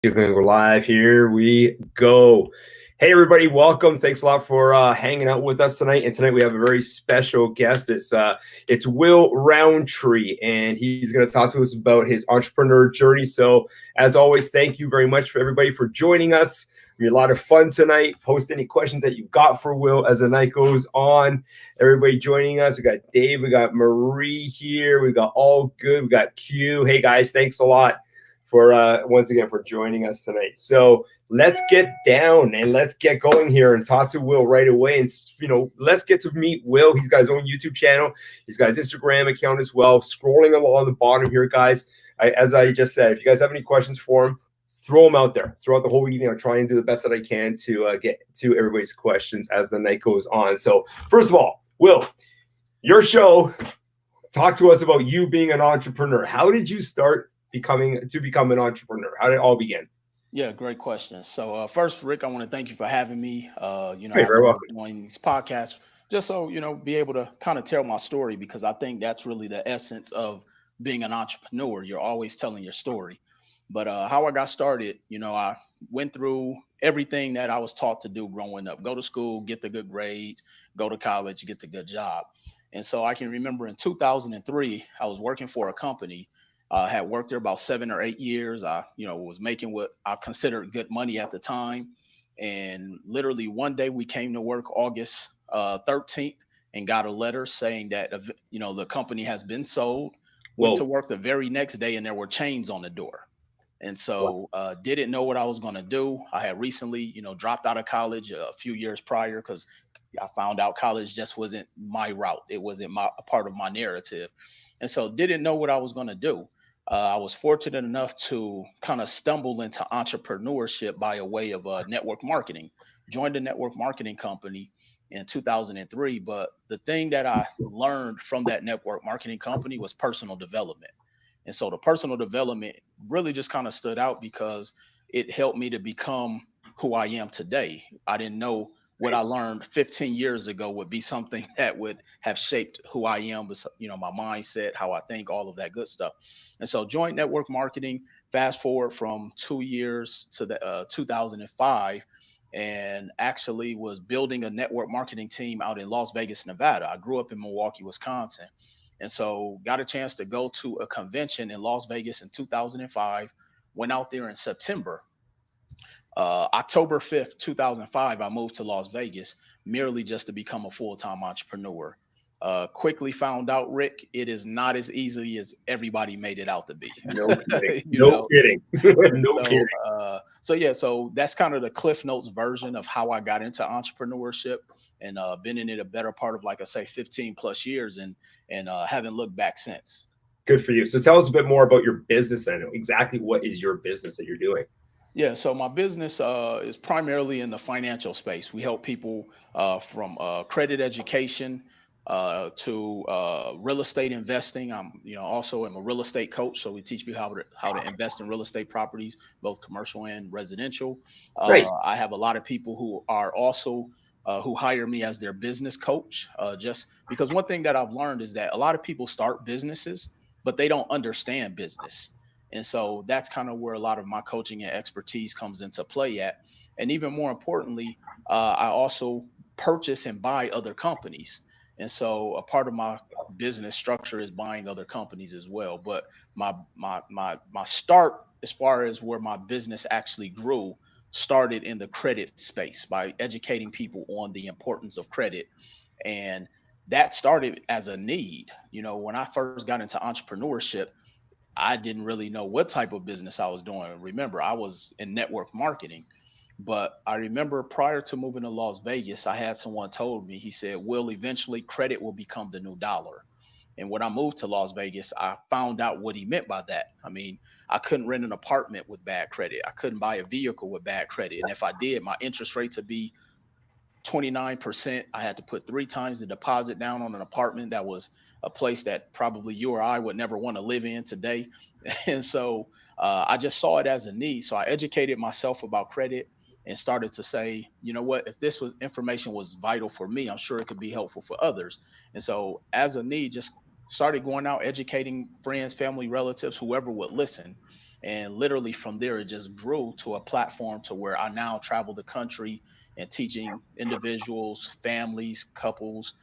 You're going to go live. Here we go. Hey, everybody, welcome. Thanks a lot for hanging out with us tonight. And tonight we have a very special guest. It's Will Roundtree, and he's going to talk to us about his entrepreneur journey. So, as always, thank you very much for everybody for joining us. We had a lot of fun tonight. Post any questions that you've got for Will as the night goes on. Everybody joining us. We got Dave, we got Marie here. We got All Good. We got Q. Hey, guys, thanks a lot for once again for joining us tonight. So let's get down and let's get going here and talk to Will right away. And let's get to meet Will. He's got his own YouTube channel. He's got his Instagram account as well. Scrolling along the bottom here, guys. As I just said, if you guys have any questions for him, throw them out there throughout the whole week. Try and do the best that I can to get to everybody's questions as the night goes on. So first of all, Will, your show. Talk to us about you being an entrepreneur. How did you start become an entrepreneur? How did it all begin? Yeah, great question. So first, Rick, I want to thank you for having me. Hey, I very love welcome. doing these podcasts just so, be able to kind of tell my story because I think that's really the essence of being an entrepreneur. You're always telling your story. But how I got started, I went through everything that I was taught to do growing up. Go to school, get the good grades, go to college, get the good job. And so I can remember in 2003, I was working for a company. Had worked there about 7 or 8 years. I, was making what I considered good money at the time. And literally one day we came to work August 13th and got a letter saying that, the company has been sold. Went to Whoa. work the very next day and there were chains on the door. And Wow. so didn't know what I was going to do. I had recently, dropped out of college a few years prior because I found out college just wasn't my route. It wasn't a part of my narrative. And so didn't know what I was going to do. I was fortunate enough to kind of stumble into entrepreneurship by a way of network marketing. Joined a network marketing company in 2003. But the thing that I learned from that network marketing company was personal development. And so the personal development really just kind of stood out because it helped me to become who I am today. I didn't know what I Nice. learned 15 years ago would be something that would have shaped who I am, my mindset, how I think, all of that good stuff. And so joint network marketing, fast forward from 2 years to the 2005, and actually was building a network marketing team out in Las Vegas, Nevada. I grew up in Milwaukee, Wisconsin. And so got a chance to go to a convention in Las Vegas in 2005, went out there in September. October 5th, 2005, I moved to Las Vegas merely just to become a full time entrepreneur. Quickly found out, Rick, it is not as easy as everybody made it out to be. No kidding. you No know, kidding. and No kidding. so that's kind of the Cliff Notes version of how I got into entrepreneurship and been in it a better part of, like I say, 15 plus years and haven't looked back since. Good for you. So tell us a bit more about your business. I know exactly what is your business that you're doing. Yeah, so my business is primarily in the financial space. We help people from credit education to real estate investing. I'm a real estate coach, so we teach people how to invest in real estate properties, both commercial and residential. Nice. I have a lot of people who are also who hire me as their business coach, just because one thing that I've learned is that a lot of people start businesses, but they don't understand business. And so that's kind of where a lot of my coaching and expertise comes into play at. And even more importantly, I also purchase and buy other companies. And so a part of my business structure is buying other companies as well. But my start as far as where my business actually grew started in the credit space by educating people on the importance of credit. And that started as a need. When I first got into entrepreneurship, I didn't really know what type of business I was doing. Remember, I was in network marketing, but I remember prior to moving to Las Vegas, I had someone told me, he said, "Will, eventually credit will become the new dollar." And when I moved to Las Vegas, I found out what he meant by that. I mean, I couldn't rent an apartment with bad credit. I couldn't buy a vehicle with bad credit. And if I did, my interest rate to be 29%. I had to put three times the deposit down on an apartment that was a place that probably you or I would never want to live in today. And so I just saw it as a need. So I educated myself about credit and started to say, you know what, if this was information was vital for me, I'm sure it could be helpful for others. And so as a need, just started going out, educating friends, family, relatives, whoever would listen. And literally from there, it just grew to a platform to where I now travel the country and teaching individuals, families, couples,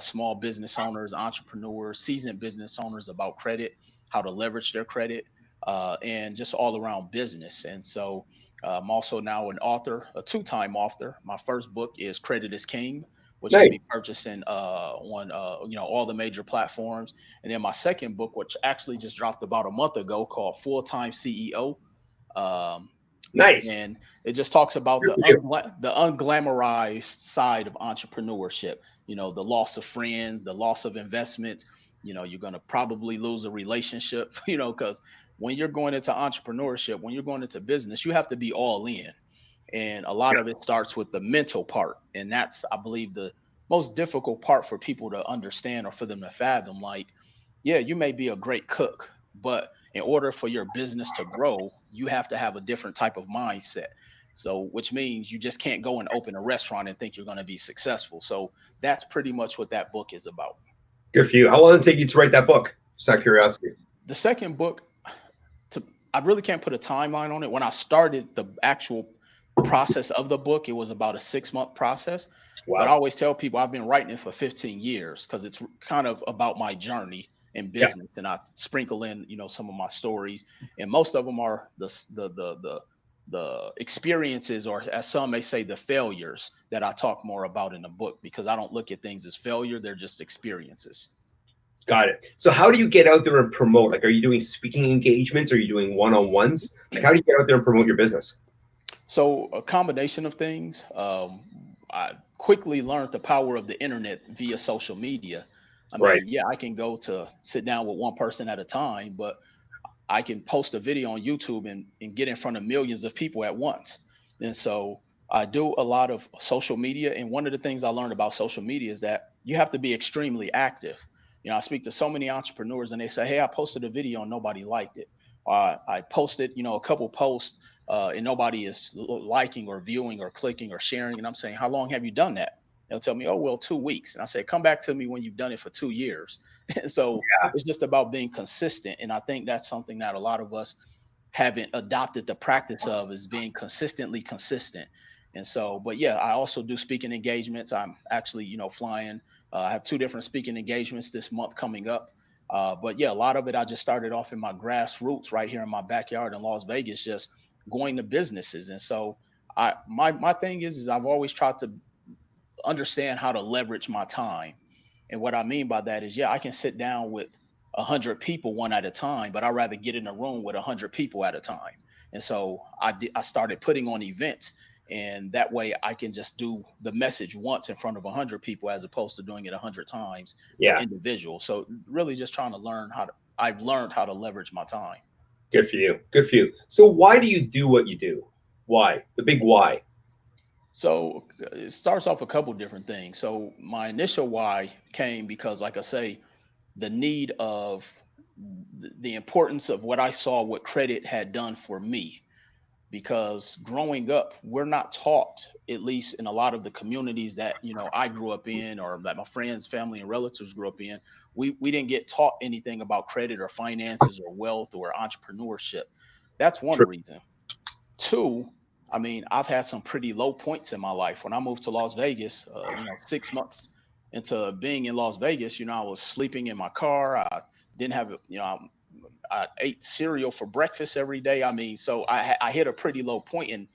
small business owners, entrepreneurs, seasoned business owners about credit, how to leverage their credit, and just all around business. And so I'm also now an author, a two-time author. My first book is Credit is King, which can Nice. be purchasing on all the major platforms. And then my second book, which actually just dropped about a month ago, called Full Time CEO. Um, Nice. and it just talks about Good for you. the unglamorized side of entrepreneurship. The loss of friends, the loss of investments. You're going to probably lose a relationship. Because when you're going into entrepreneurship, when you're going into business, you have to be all in, and a lot Yeah. of it starts with the mental part, and that's, I believe, the most difficult part for people to understand or for them to fathom. Like, yeah, you may be a great cook, but in order for your business to grow, you have to have a different type of mindset. So, which means you just can't go and open a restaurant and think you're going to be successful. So, that's pretty much what that book is about. Good for you. How long did it take you to write that book? Just out of curiosity. The second book, to I really can't put a timeline on it. When I started the actual process of the book, it was about a 6-month process. But I Wow. always tell people I've been writing it for 15 years because it's kind of about my journey in Yeah. business, and I sprinkle in, some of my stories, and most of them are the experiences, or as some may say, the failures that I talk more about in the book, because I don't look at things as failure; they're just experiences. Got it. So how do you get out there and promote? Like, are you doing speaking engagements? Are you doing one-on-ones? Like, how do you get out there and promote your business? So a combination of things. I quickly learned the power of the internet via social media. I Right. mean, yeah, I can go to sit down with one person at a time, but I can post a video on YouTube and get in front of millions of people at once. And so I do a lot of social media. And one of the things I learned about social media is that you have to be extremely active. I speak to so many entrepreneurs and they say, "Hey, I posted a video and nobody liked it. I posted, a couple posts and nobody is liking or viewing or clicking or sharing." And I'm saying, "How long have you done that?" They'll tell me, "Oh, well, 2 weeks." And I say, "Come back to me when you've done it for 2 years." And so Yeah. it's just about being consistent. And I think that's something that a lot of us haven't adopted the practice of, is being consistently consistent. And so, but yeah, I also do speaking engagements. I'm actually, flying. I have 2 different speaking engagements this month coming up. But yeah, a lot of it, I just started off in my grassroots right here in my backyard in Las Vegas, just going to businesses. And so my thing is I've always tried to understand how to leverage my time. And what I mean by that is, yeah, I can sit down with 100 people one at a time, but I'd rather get in a room with 100 people at a time. And so I started putting on events, and that way I can just do the message once in front of 100 people as opposed to doing it 100 times with Yeah. individuals. So really just trying to learn how to, I've learned how to leverage my time. Good for you. Good for you. So why do you do what you do? Why? The big why. So it starts off a couple different things. So my initial why came because, like I say, the need of the importance of what I saw what credit had done for me. Because growing up, we're not taught, at least in a lot of the communities that I grew up in, or that my friends, family, and relatives grew up in. We didn't get taught anything about credit or finances or wealth or entrepreneurship. That's one True. reason. Two, I mean, I've had some pretty low points in my life. When I moved to Las Vegas, 6 months into being in Las Vegas, I was sleeping in my car. I didn't have, I ate cereal for breakfast every day. I mean, so I hit a pretty low point, and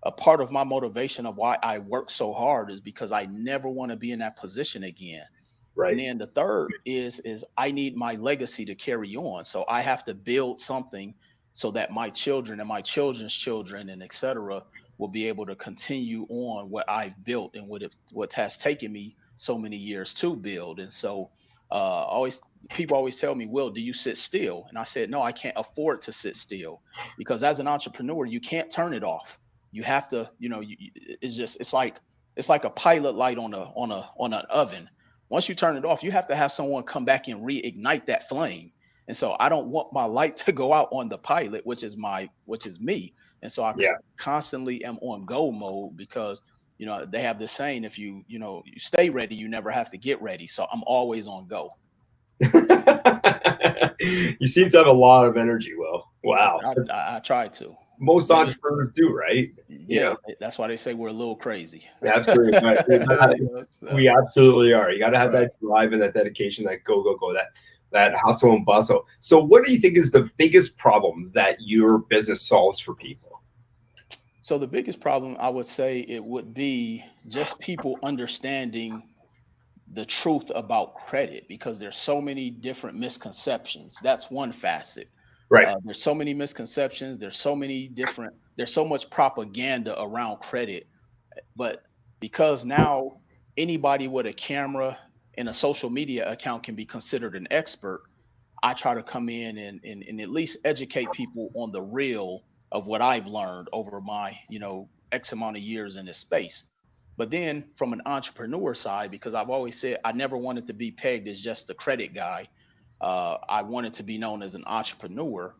a part of my motivation of why I work so hard is because I never want to be in that position again. And Right. then the third is I need my legacy to carry on. So I have to build something so that my children and my children's children and et cetera will be able to continue on what I've built and what has taken me so many years to build. And so always people always tell me, "Will, do you sit still?" And I said, "No, I can't afford to sit still, because as an entrepreneur, you can't turn it off. You have to, it's like a pilot light on an oven. Once you turn it off, you have to have someone come back and reignite that flame. And so I don't want my light to go out on the pilot, which is me. And so I Yeah. constantly am on go mode, because they have this saying, if you stay ready, you never have to get ready. So I'm always on go. You seem to have a lot of energy, Will. Wow. I tried to. Most But entrepreneurs do, right? You yeah, know, that's why they say we're a little crazy. that's great. But You know, we so, absolutely are. You got to have right. that drive and that dedication, that go, that hustle and bustle. So, what do you think is the biggest problem that your business solves for people? So the biggest problem I would say it would be just people understanding the truth about credit because there's so many different misconceptions. That's one facet. Right. There's so many misconceptions. There's so much propaganda around credit. But because now anybody with a camera and a social media account can be considered an expert, I try to come in and at least educate people on the real of what I've learned over my, X amount of years in this space. But then from an entrepreneur side, because I've always said I never wanted to be pegged as just the credit guy. I wanted to be known as an entrepreneur.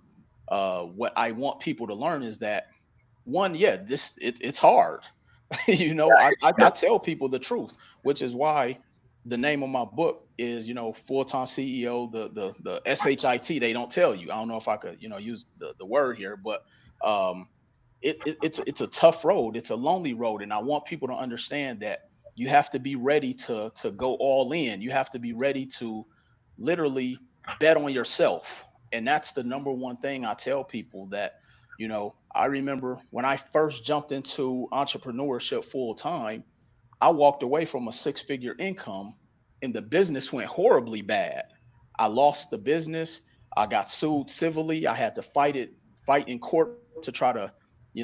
What I want people to learn is that one, yeah, it's hard. I tell people the truth, which is why the name of my book is, full time CEO. The SHIT they don't tell you. I don't know if I could, use the word here, but um, it's a tough road. It's a lonely road, and I want people to understand that you have to be ready to go all in. You have to be ready to literally bet on yourself, and that's the number one thing I tell people that I remember when I first jumped into entrepreneurship full time, I walked away from a six-figure income and the business went horribly bad. I lost the business. I got sued civilly. I had to fight in court to try to,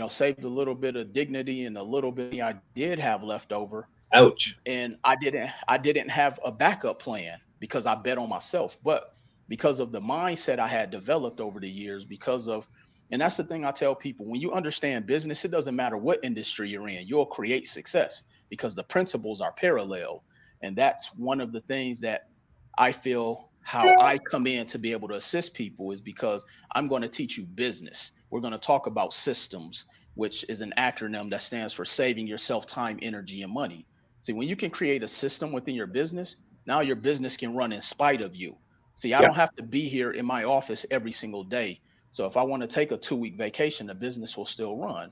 save the little bit of dignity and a little bit I did have left over. Ouch. And I didn't have a backup plan because I bet on myself. But because of the mindset I had developed over the years, and that's the thing I tell people, when you understand business, it doesn't matter what industry you're in, you'll create success because the principles are parallel. And that's one of the things that I feel how I come in to be able to assist people is because I'm going to teach you business. We're going to talk about systems, which is an acronym that stands for saving yourself time, energy, and money. See, when you can create a system within your business, now your business can run in spite of you. See, I Yeah. don't have to be here in my office every single day. So if I want to take a 2 week vacation, the business will still run.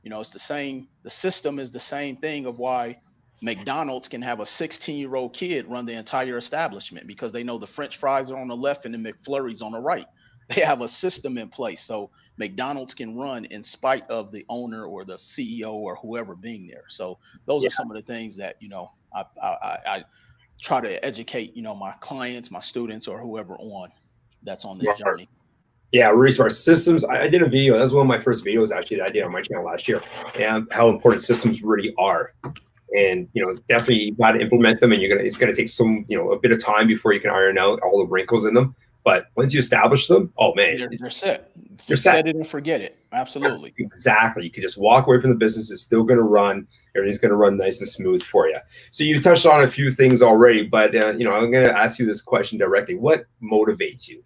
It's the same. The system is the same thing of why McDonald's can have a 16-year-old kid run the entire establishment because they know the French fries are on the left and the McFlurries on the right. They have a system in place. So McDonald's can run in spite of the owner or the CEO or whoever being there. So those Yeah. are some of the things that, I try to educate, my clients, my students, or whoever that's on this Smart. journey. Yeah, really smart systems. I did a video. That was one of my first videos actually that I did on my channel last year, and how important systems really are. And definitely you got to implement them, and it's gonna take some a bit of time before you can iron out all the wrinkles in them. But once you establish them, oh man, They're set. you're set. Set it and forget it. Absolutely. Exactly. You can just walk away from the business. It's still going to run. Everything's going to run nice and smooth for you. So you touched on a few things already, but I'm going to ask you this question directly. What motivates you?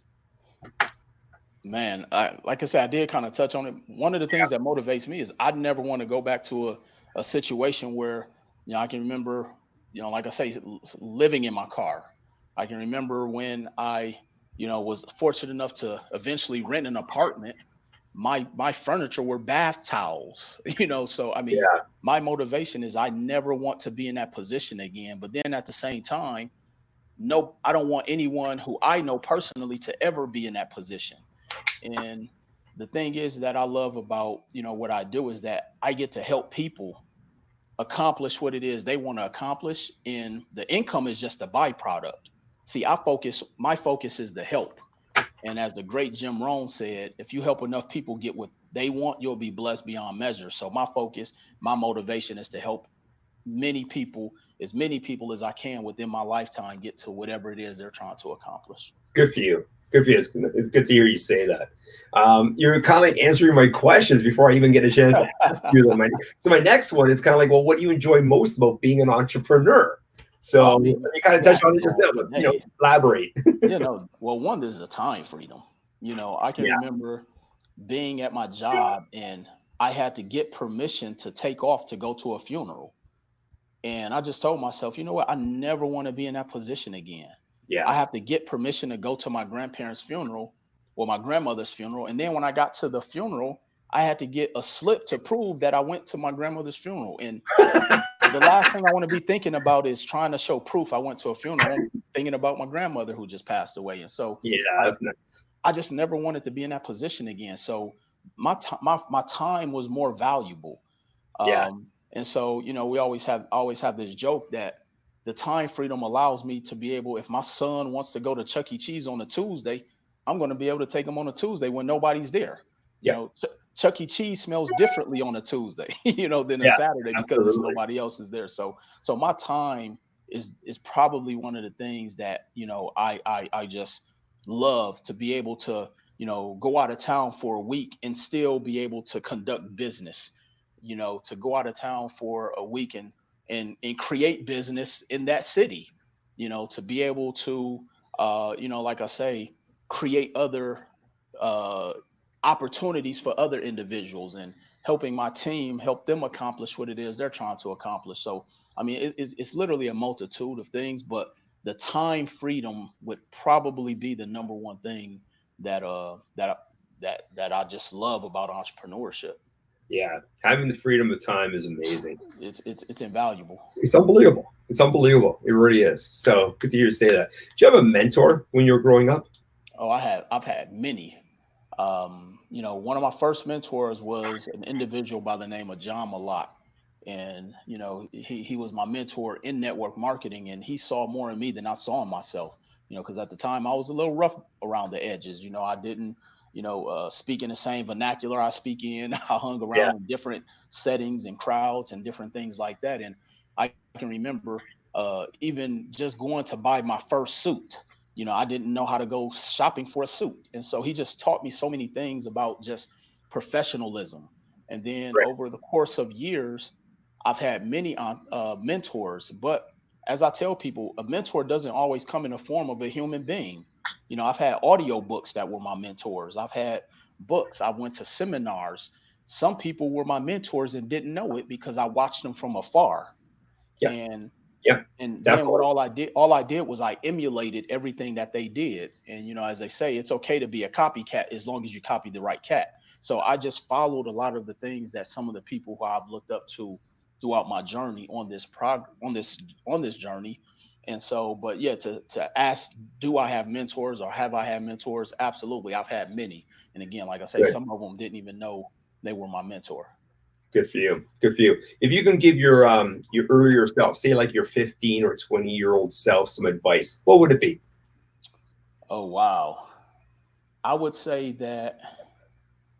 Man, like I said, I did kind of touch on it. One of the things that motivates me is I never want to go back to a situation where, I can remember, like I say, living in my car. I can remember when I, was fortunate enough to eventually rent an apartment. My furniture were bath towels, so I mean, Yeah. my motivation is I never want to be in that position again. But then at the same time, no, I don't want anyone who I know personally to ever be in that position. And the thing is that I love about, what I do is that I get to help people accomplish what it is they want to accomplish. And the income is just a byproduct. See, my focus is the help. And as the great Jim Rohn said, if you help enough people get what they want, you'll be blessed beyond measure. So my focus, my motivation is to help many people as I can within my lifetime get to whatever it is they're trying to accomplish. Good for you. Good for you. It's good to hear you say that. You're kind of answering my questions before I even get a chance to ask you them. So my next one is kind of like, well, what do you enjoy most about being an entrepreneur? Well, I So mean, you kind of yeah, I touched on can it go just on now, for but days. elaborate. Well, one is the time freedom. I can Yeah. remember being at my job and I had to get permission to take off to go to a funeral. And I just told myself, you know what? I never want to be in that position again. I Yeah. have to get permission to go to my grandparents' funeral. well, my grandmother's funeral. And then when I got to the funeral, I had to get a slip to prove that I went to my grandmother's funeral. And the last thing I want to be thinking about is trying to show proof I went to a funeral. I'm thinking about my grandmother who just passed away. And so Yeah, I, that's nice. I just never wanted to be in that position again. So my time was more valuable. Yeah. And so, we always have this joke that the time freedom allows me to be able, if my son wants to go to Chuck E. Cheese on a Tuesday, I'm going to be able to take him on a Tuesday when nobody's there. Yeah. Chuck E. Cheese smells differently on a Tuesday, than a Yeah. Saturday because it's Absolutely. nobody else is there. So my time is probably one of the things that, I just love to be able to, go out of town for a week and still be able to conduct business, to go out of town for a week and create business in that city, to be able to, like I say, create other uh, opportunities for other individuals and helping my team help them accomplish what it is they're trying to accomplish. So, I mean, it's literally a multitude of things, but the time freedom would probably be the number one thing that I just love about entrepreneurship. Yeah. Having the freedom of time is amazing. It's invaluable. It's unbelievable. It's unbelievable. It really is. So good to hear you say that. Do you have a mentor when you were growing up? Oh, I've had many. One of my first mentors was an individual by the name of John Malott. And, he was my mentor in network marketing, and he saw more in me than I saw in myself, because at the time I was a little rough around the edges. I didn't, speak in the same vernacular I speak in. I hung Yeah. around in different settings and crowds and different things like that. And I can remember even just going to buy my first suit. I didn't know how to go shopping for a suit. And so he just taught me so many things about just professionalism. And then Right. over the course of years, I've had many mentors. But as I tell people, a mentor doesn't always come in the form of a human being. I've had audio books that were my mentors. I've had books. I went to seminars. Some people were my mentors and didn't know it because I watched them from afar. Yeah. And Yeah. and then what Definitely. all I did was I emulated everything that they did. And as they say, it's okay to be a copycat as long as you copy the right cat. So I just followed a lot of the things that some of the people who I've looked up to throughout my journey on this journey. And so, but yeah, to ask, do I have mentors or have I had mentors? Absolutely, I've had many. And again, like I say, Good. some of them didn't even know they were my mentor. Good for you. Good for you. If you can give your earlier self, say like your 15 or 20-year-old self, some advice, what would it be? Oh wow. I would say that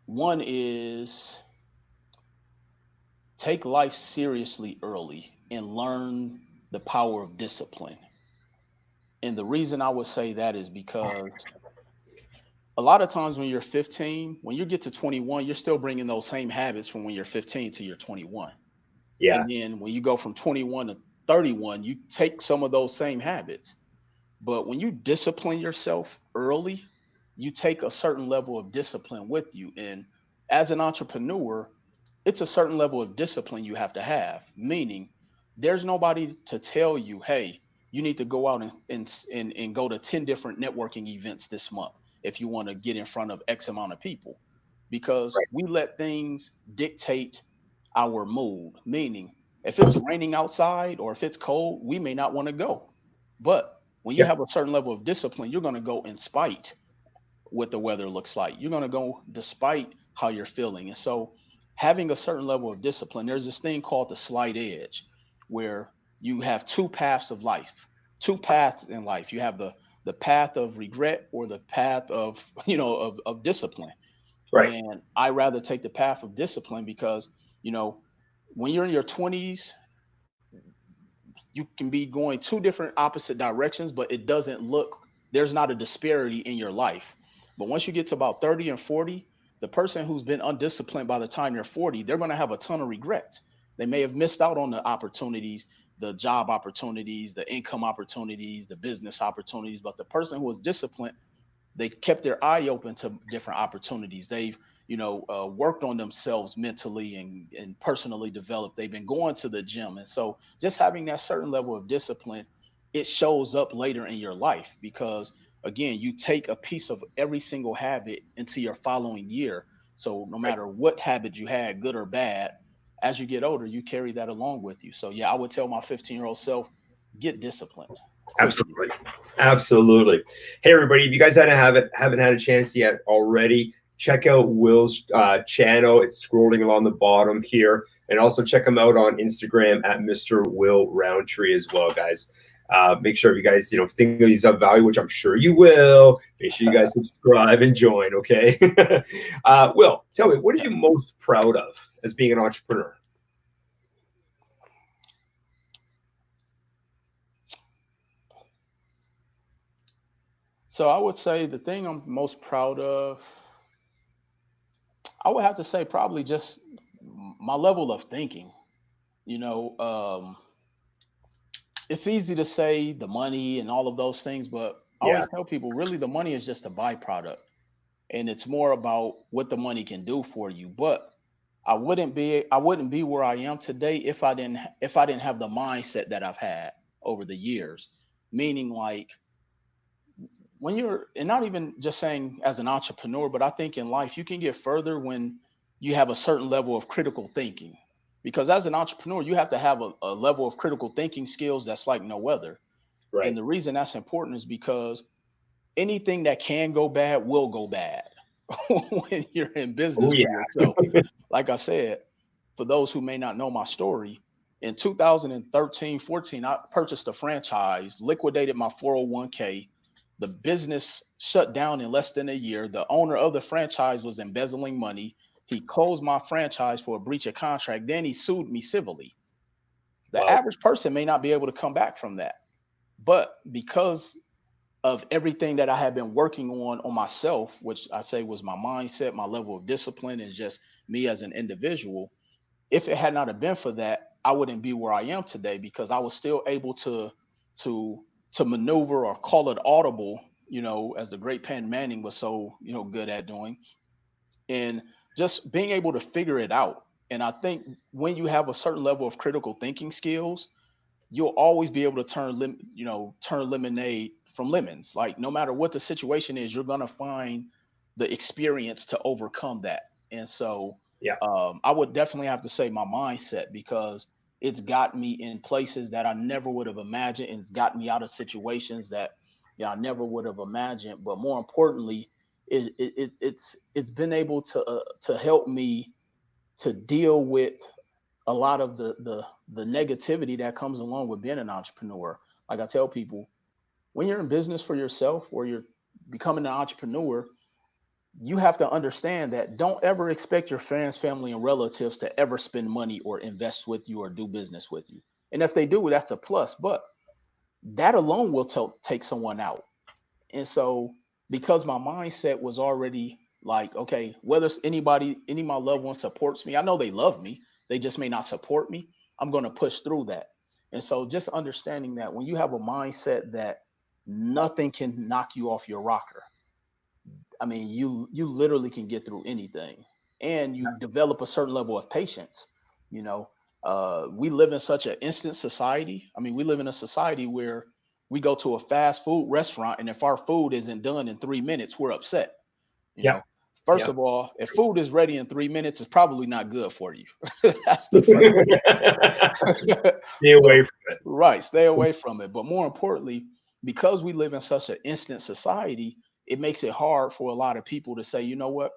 one is take life seriously early and learn the power of discipline. And the reason I would say that is because a lot of times when you're 15, when you get to 21, you're still bringing those same habits from when you're 15 to you're 21. Yeah. And then when you go from 21 to 31, you take some of those same habits. But when you discipline yourself early, you take a certain level of discipline with you. And as an entrepreneur, it's a certain level of discipline you have, meaning there's nobody to tell you, hey, you need to go out and go to 10 different networking events this month if you want to get in front of X amount of people, because Right. we let things dictate our mood, meaning if it's raining outside or if it's cold, we may not want to go. But when you Yeah. have a certain level of discipline, you're going to go in spite what the weather looks like. You're going to go despite how you're feeling. And so, having a certain level of discipline, there's this thing called the slight edge, where you have two paths of life, two paths in life. You have the path of regret or the path of of discipline. Right. And I rather take the path of discipline because you know when you're in your 20s, you can be going two different opposite directions, but it doesn't look, there's not a disparity in your life. But once you get to about 30 and 40, the person who's been undisciplined by the time you're 40, they're going to have a ton of regrets. They may have missed out on the opportunities, the job opportunities, the income opportunities, the business opportunities. But the person who was disciplined, they kept their eye open to different opportunities. They've worked on themselves mentally and personally developed. They've been going to the gym, and so just having that certain level of discipline, it shows up later in your life because again, you take a piece of every single habit into your following year. So no matter what habit you had, good or bad, as you get older, you carry that along with you. So yeah, I would tell my 15-year-old self, get disciplined quickly. Absolutely. Absolutely. Hey, everybody, if you guys haven't had a chance yet already, check out Will's channel. It's scrolling along the bottom here. And also check him out on Instagram at Mr. Will Roundtree as well, guys. Make sure if you guys, think he's of value, which I'm sure you will, make sure you guys subscribe and join, okay? Will, tell me, what are you most proud of as being an entrepreneur? So I would say the thing I'm most proud of, I would have to say probably just my level of thinking. You know, it's easy to say the money and all of those things, but I Yeah, always tell people really the money is just a byproduct, and it's more about what the money can do for you. But I wouldn't be where I am today if I didn't have the mindset that I've had over the years. Meaning like when you're, and not even just saying as an entrepreneur, but I think in life you can get further when you have a certain level of critical thinking. Because as an entrepreneur, you have to have a level of critical thinking skills that's like no other. And right. the reason that's important is because anything that can go bad will go bad when you're in Oh, business yeah. for yourself. Like I said, for those who may not know my story, in 2013, 14, I purchased a franchise, liquidated my 401k. The business shut down in less than a year. The owner of the franchise was embezzling money. He closed my franchise for a breach of contract. Then he sued me civilly. The Wow. average person may not be able to come back from that. But because of everything that I had been working on myself, which I say was my mindset, my level of discipline, and just me as an individual, if it had not have been for that, I wouldn't be where I am today because I was still able to to maneuver or call it audible, as the great Penn Manning was so, good at doing, and just being able to figure it out. And I think when you have a certain level of critical thinking skills, you'll always be able to turn lemonade from lemons. Like no matter what the situation is, you're gonna find the experience to overcome that. And so Yeah. I would definitely have to say my mindset because it's got me in places that I never would have imagined, and it's got me out of situations that I never would have imagined. But more importantly, it's been able to help me to deal with a lot of the negativity that comes along with being an entrepreneur. Like I tell people, when you're in business for yourself or you're becoming an entrepreneur, you have to understand that don't ever expect your friends, family, and relatives to ever spend money or invest with you or do business with you. And if they do, that's a plus. But that alone will take someone out. And so, because my mindset was already like, okay, whether it's any of my loved ones supports me, I know they love me, they just may not support me. I'm going to push through that. And so, just understanding that when you have a mindset that nothing can knock you off your rocker, I mean, you literally can get through anything, and you develop a certain level of patience. You know, we live in such an instant society. I mean, we live in a society where we go to a fast food restaurant, and if our food isn't done in 3 minutes, we're upset. You Yeah. know, first Yeah. of all, if food is ready in 3 minutes, it's probably not good for you. That's the first thing. Stay But away from it. right, stay away from it. But more importantly, because we live in such an instant society, it makes it hard for a lot of people to say, you know what,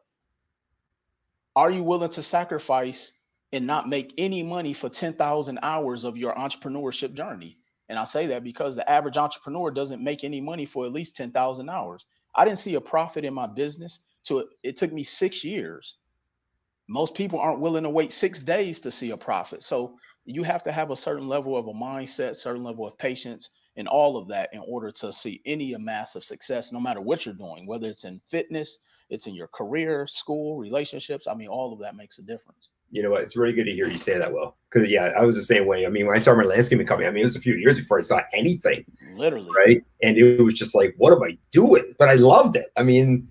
are you willing to sacrifice and not make any money for 10,000 hours of your entrepreneurship journey? And I say that because the average entrepreneur doesn't make any money for at least 10,000 hours. I didn't see a profit in my business till it took me 6 years. Most people aren't willing to wait 6 days to see a profit. So you have to have a certain level of a mindset, certain level of patience, and all of that in order to see any amass of success, no matter what you're doing, whether it's in fitness, it's in your career, school, relationships. I mean, all of that makes a difference. You know what? It's really good to hear you say that, Will. Because yeah, I was the same way. I mean, when I started my landscaping company, I mean, it was a few years before I saw anything, Literally. right? And it was just like, what am I doing? But I loved it. I mean,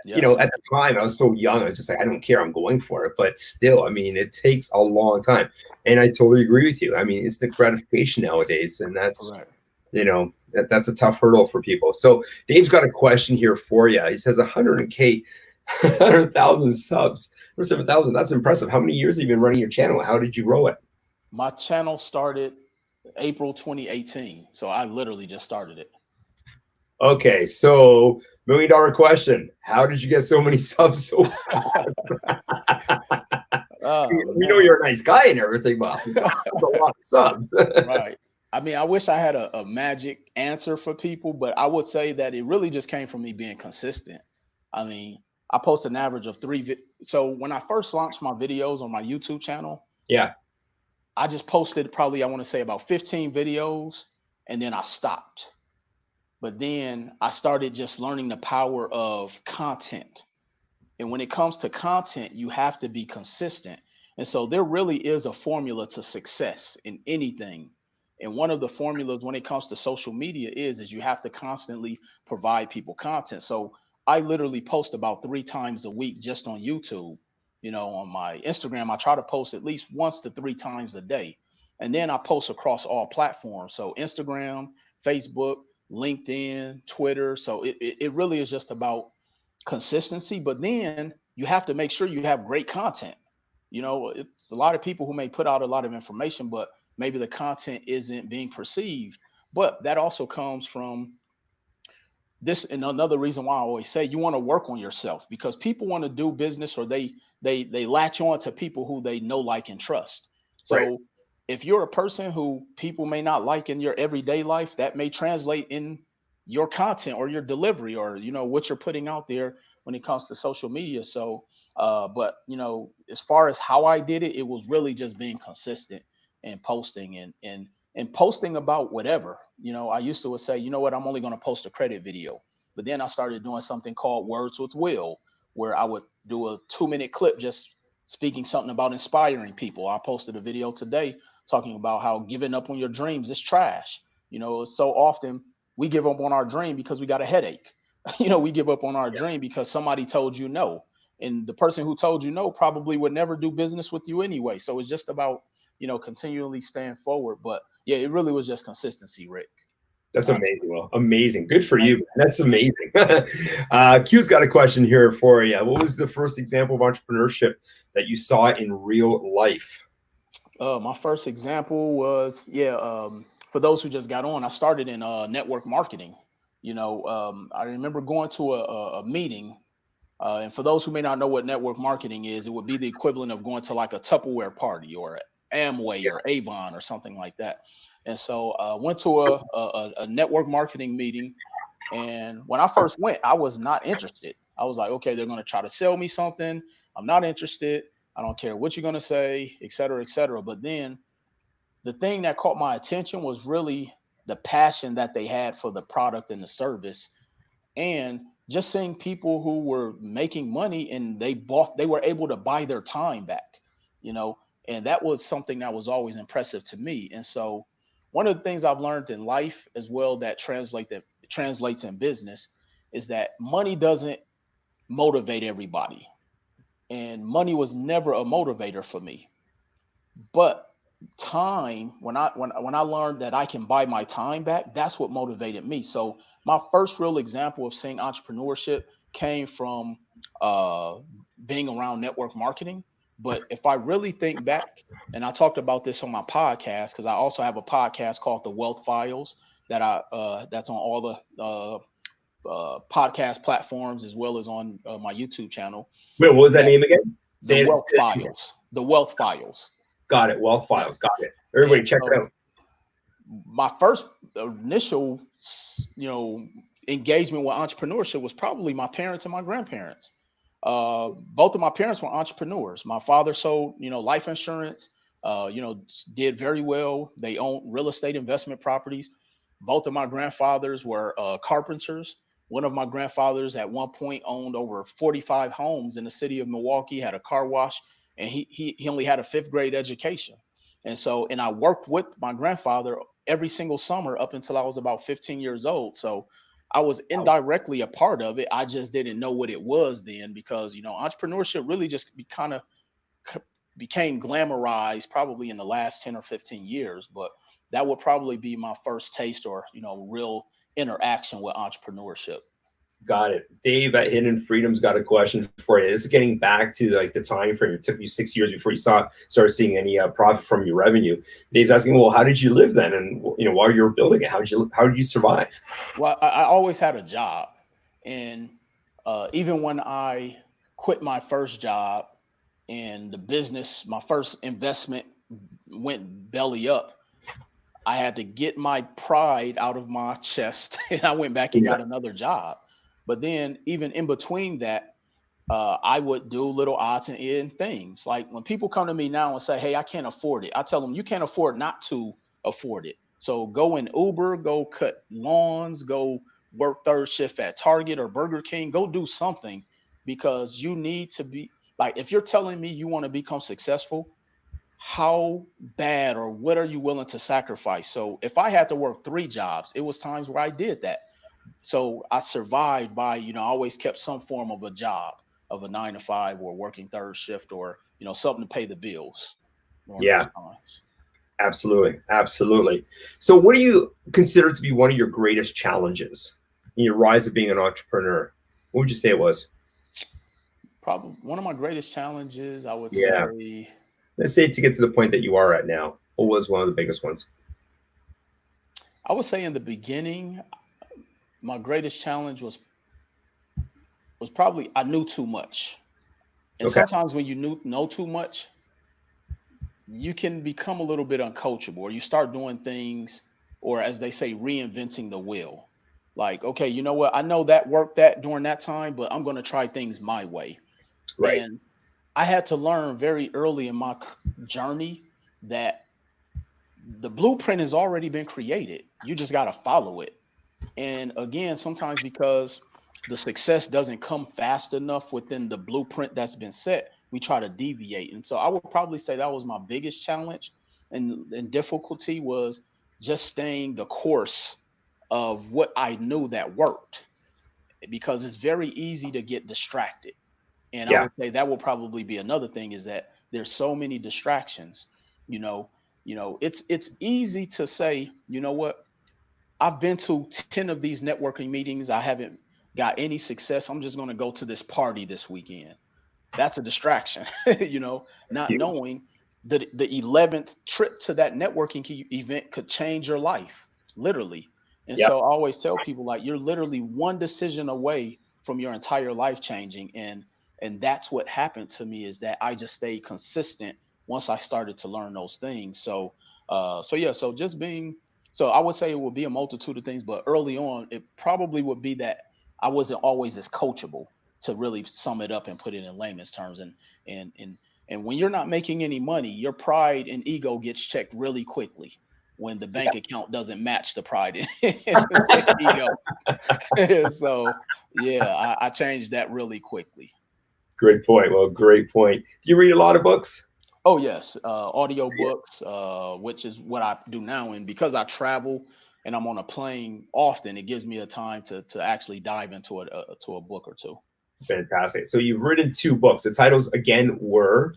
Yes. at the time I was so young, I was just like, I don't care, I'm going for it. But still, I mean, it takes a long time. And I totally agree with you. I mean, it's the gratification nowadays, and that's, Correct. That's a tough hurdle for people. So Dave's got a question here for you. He says 100,000 subs or 7,000. That's impressive. How many years have you been running your channel? How did you grow it? My channel started April 2018. So I literally just started it. Okay, so $1 million question. How did you get so many subs so fast? We know you're a nice guy and everything, but that's a lot of subs. Right. I mean, I wish I had a magic answer for people, but I would say that it really just came from me being consistent. I mean, I post an average of so when I first launched my videos on my YouTube channel, Yeah. I just posted probably, I want to say about 15 videos, and then I stopped. But then I started just learning the power of content. And when it comes to content, you have to be consistent. And so there really is a formula to success in anything. And one of the formulas when it comes to social media is you have to constantly provide people content. So I literally post about 3 times a week just on YouTube. On my Instagram, I try to post at least once to 3 times a day. And then I post across all platforms. So Instagram, Facebook, LinkedIn, Twitter. So it really is just about consistency, but then you have to make sure you have great content. It's a lot of people who may put out a lot of information, but maybe the content isn't being perceived. But that also comes from this, and another reason why I always say you want to work on yourself, because people want to do business, or they latch on to people who they know, like, and trust. So Right. if you're a person who people may not like in your everyday life, that may translate in your content or your delivery, or what you're putting out there when it comes to social media. So but as far as how I did it, it was really just being consistent and posting and posting about whatever. I used to say, what, I'm only going to post a credit video. But then I started doing something called Words with Will, where I would do a 2-minute clip just speaking something about inspiring people. I posted a video today talking about how giving up on your dreams is trash. So often we give up on our dream because we got a headache. We give up on our dream because somebody told you no. And the person who told you no probably would never do business with you anyway. So it's just about, continually staying forward. But yeah, it really was just consistency, Rick. That's amazing. Well, amazing. Good for Thank you. That's amazing. Q's got a question here for you. What was the first example of entrepreneurship that you saw in real life? My first example was, for those who just got on, I started in network marketing. I remember going to a meeting. And for those who may not know what network marketing is, it would be the equivalent of going to like a Tupperware party or Amway or Avon or something like that. And so I went to a network marketing meeting. And when I first went, I was not interested. I was like, okay, they're going to try to sell me something. I'm not interested. I don't care what you're going to say, et cetera, et cetera. But then the thing that caught my attention was really the passion that they had for the product and the service, and just seeing people who were making money and they were able to buy their time back, and that was something that was always impressive to me. And so one of the things I've learned in life as well that translates in business is that money doesn't motivate everybody, and money was never a motivator for me. But time, when I learned that I can buy my time back, that's what motivated me. So my first real example of seeing entrepreneurship came from uh, being around network marketing. But if I really think back, and I talked about this on my podcast, because I also have a podcast called The Wealth Files that's on all the podcast platforms as well as on my YouTube channel. Wait, what was that name again? The Say it. Wealth Files. The Wealth Files. Got it. Wealth Yeah. Files. Got it. Everybody And check it so out. my first initial, engagement with entrepreneurship was probably my parents and my grandparents. Both of my parents were entrepreneurs. My father sold, life insurance, did very well. They owned real estate investment properties. Both of my grandfathers were carpenters. One of my grandfathers at one point owned over 45 homes in the city of Milwaukee, had a car wash, and he only had a 5th grade education. And I worked with my grandfather every single summer up until I was about 15 years old. So I was indirectly a part of it. I just didn't know what it was then, because entrepreneurship really just became glamorized probably in the last 10 or 15 years. But that would probably be my first taste or, real interaction with entrepreneurship. Got it. Dave at Hidden Freedom's got a question for you. This is getting back to like the time frame. It took you 6 years before you started seeing any profit from your revenue. Dave's asking, well, how did you live then? And while you were building it, how did you survive? Well, I always had a job, and even when I quit my first job and the business, my first investment went belly up, I had to get my pride out of my chest, and I went back and got another job. But then, even in between that, I would do little odds and end things. Like when people come to me now and say, "Hey, I can't afford it," I tell them, "You can't afford not to afford it. So go in Uber, go cut lawns, go work third shift at Target or Burger King, go do something, because you need to be like, if you're telling me you want to become successful, how bad or what are you willing to sacrifice?" So if I had to work 3 jobs, it was times where I did that. So I survived by, I always kept some form of a job, of a 9 to 5 or working third shift, or, something to pay the bills during those times. Absolutely. Absolutely. So what do you consider to be one of your greatest challenges in your rise of being an entrepreneur? What would you say it was? Probably one of my greatest challenges, I would say. Let's say to get to the point that you are at now, what was one of the biggest ones? I would say in the beginning, my greatest challenge was probably I knew too much. And sometimes when you know too much, you can become a little bit uncoachable, or you start doing things, or as they say, reinventing the wheel. Like, okay, you know what? I know that worked that during that time, but I'm going to try things my way. Right. And I had to learn very early in my journey that the blueprint has already been created. You just got to follow it. And again, sometimes because the success doesn't come fast enough within the blueprint that's been set, we try to deviate. And so I would probably say that was my biggest challenge, and difficulty was just staying the course of what I knew that worked, because it's very easy to get distracted. And I would say that will probably be another thing, is that there's so many distractions. It's easy to say, you know what, I've been to 10 of these networking meetings. I haven't got any success. I'm just going to go to this party this weekend. That's a distraction, not knowing that the 11th trip to that networking event could change your life, literally. And so I always tell people, like, you're literally one decision away from your entire life changing. And that's what happened to me, is that I just stayed consistent once I started to learn those things. So just being, so I would say it would be a multitude of things, but early on, it probably would be that I wasn't always as coachable, to really sum it up and put it in layman's terms. And when you're not making any money, your pride and ego gets checked really quickly when the bank account doesn't match the pride and ego. So I changed that really quickly. Great point. Well, great point. Do you read a lot of books? Oh yes, audio books, which is what I do now. And because I travel and I'm on a plane often, it gives me a time to actually dive into to a book or two. Fantastic. So you've written 2 books. The titles again were?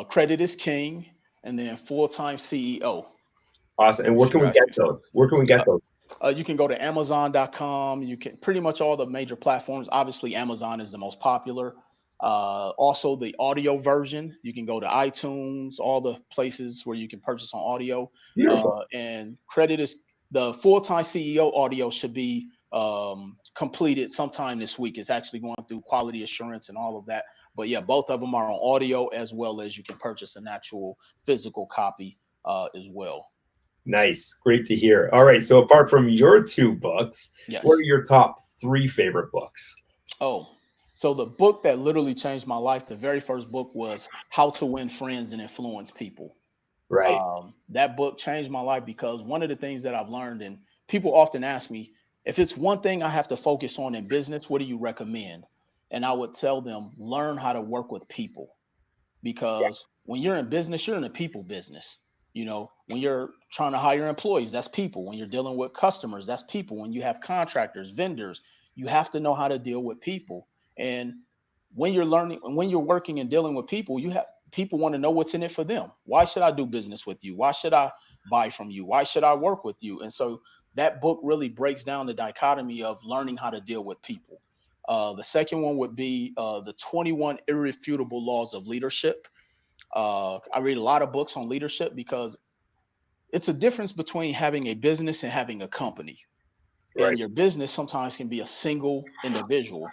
Credit is King, and then Full-Time CEO. Awesome. And where can we get those? Where can we get those? You can go to Amazon.com. You can pretty much all the major platforms. Obviously, Amazon is the most popular. Also, the audio version, you can go to iTunes, all the places where you can purchase on audio. Beautiful. And credit is the Full-Time CEO audio should be completed sometime this week. It's actually going through quality assurance and all of that. But yeah, both of them are on audio, as well as you can purchase an actual physical copy as well. Nice. Great to hear. All right. So apart from your 2 books, what are your top 3 favorite books? Oh, so the book that literally changed my life, the very first book, was How to Win Friends and Influence People. Right. That book changed my life, because one of the things that I've learned, and people often ask me, if it's one thing I have to focus on in business, what do you recommend? And I would tell them, learn how to work with people, because when you're in business, you're in a people business. When you're trying to hire employees, that's people. When you're dealing with customers, that's people. When you have contractors, vendors, you have to know how to deal with people. And when you're learning, when you're working and dealing with people, people want to know what's in it for them. Why should I do business with you? Why should I buy from you? Why should I work with you? And so that book really breaks down the dichotomy of learning how to deal with people. The second one would be the 21 Irrefutable Laws of Leadership. I read a lot of books on leadership because it's a difference between having a business and having a company. Right. And your business sometimes can be a single individual.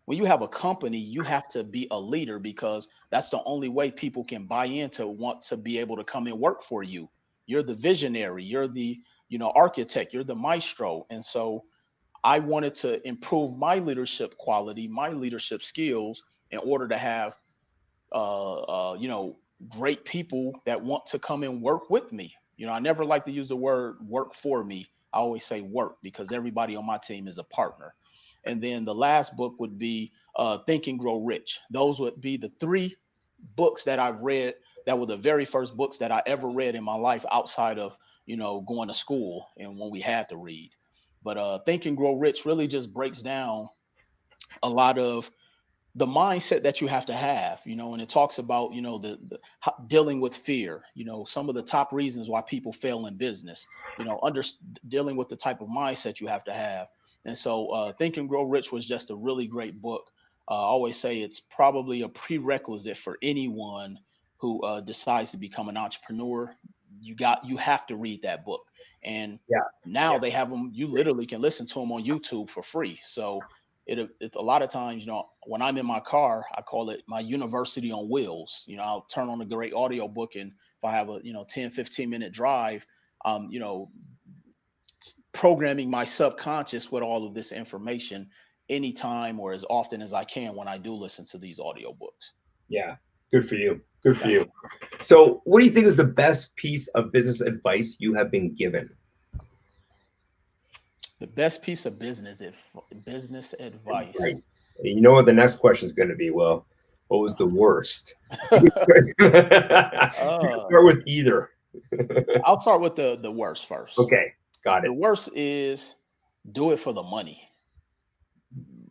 When you have a company, you have to be a leader because that's the only way people can buy in to want to be able to come and work for you. You're the visionary, you're the, architect, you're the maestro. And so I wanted to improve my leadership quality, my leadership skills in order to have great people that want to come and work with me. I never like to use the word work for me. I always say work because everybody on my team is a partner. And then the last book would be Think and Grow Rich. Those would be the three books that I've read that were the very first books that I ever read in my life outside of, going to school and when we had to read. But Think and Grow Rich really just breaks down a lot of the mindset that you have to have, and it talks about, dealing with fear, some of the top reasons why people fail in business, under dealing with the type of mindset you have to have. And so Think and Grow Rich was just a really great book. I always say it's probably a prerequisite for anyone who decides to become an entrepreneur. You have to read that book. And Yeah. now Yeah. they have them, you literally can listen to them on YouTube for free. So it's a lot of times, when I'm in my car, I call it my university on wheels. I'll turn on a great audio book, and if I have a 10-15 minute drive, programming my subconscious with all of this information anytime or as often as I can when I do listen to these audio books. Yeah. Good for you. Good for Thank you. So, what do you think is the best piece of business advice you have been given? The best piece of business advice. Right. You know what the next question is going to be? Well, what was the worst? Uh, Start with either. I'll start with the worst first. Okay, got The it. worst is do it for the money.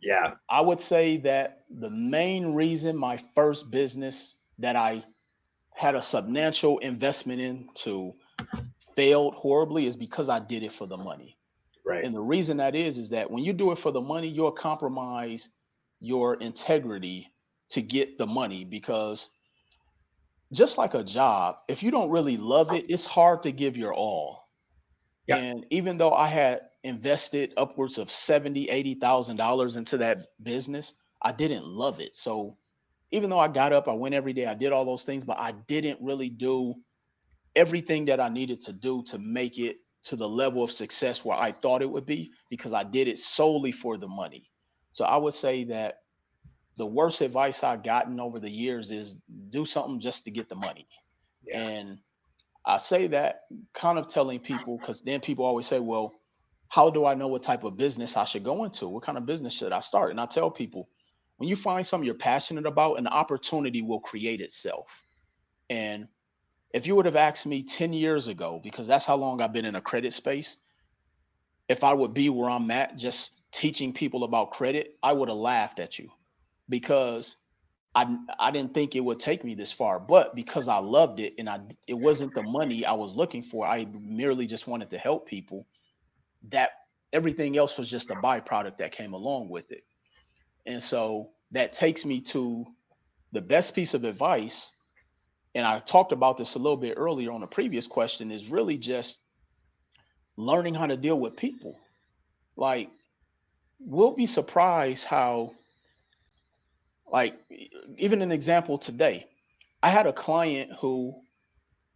Yeah, I would say that the main reason my first business that I had a substantial investment into failed horribly is because I did it for the money. right. And the reason that is that when you do it for the money, you'll compromise your integrity to get the money because just like a job, if you don't really love it, it's hard to give your all. Yeah, And even though I had invested upwards of 70, $80,000 into that business, I didn't love it. So even though I got up, I went every day, I did all those things, but I didn't really do everything that I needed to do to make it to the level of success where I thought it would be because I did it solely for the money. So I would say that the worst advice I've gotten over the years is do something just to get the money. yeah, And I say that kind of telling people because then people always say, well, how do I know what type of business I should go into? What kind of business should I start? And I tell people, when you find something you're passionate about, an opportunity will create itself. And if you would have asked me 10 years ago, because that's how long I've been in a credit space, if I would be where I'm at, just teaching people about credit, I would have laughed at you because I didn't think it would take me this far, but because I loved it and it wasn't the money I was looking for. I merely just wanted to help people. That everything else was just a byproduct that came along with it. And so that takes me to the best piece of advice. And I talked about this a little bit earlier on a previous question is really just learning how to deal with people. Like, we'll be surprised how, like, even an example today, I had a client who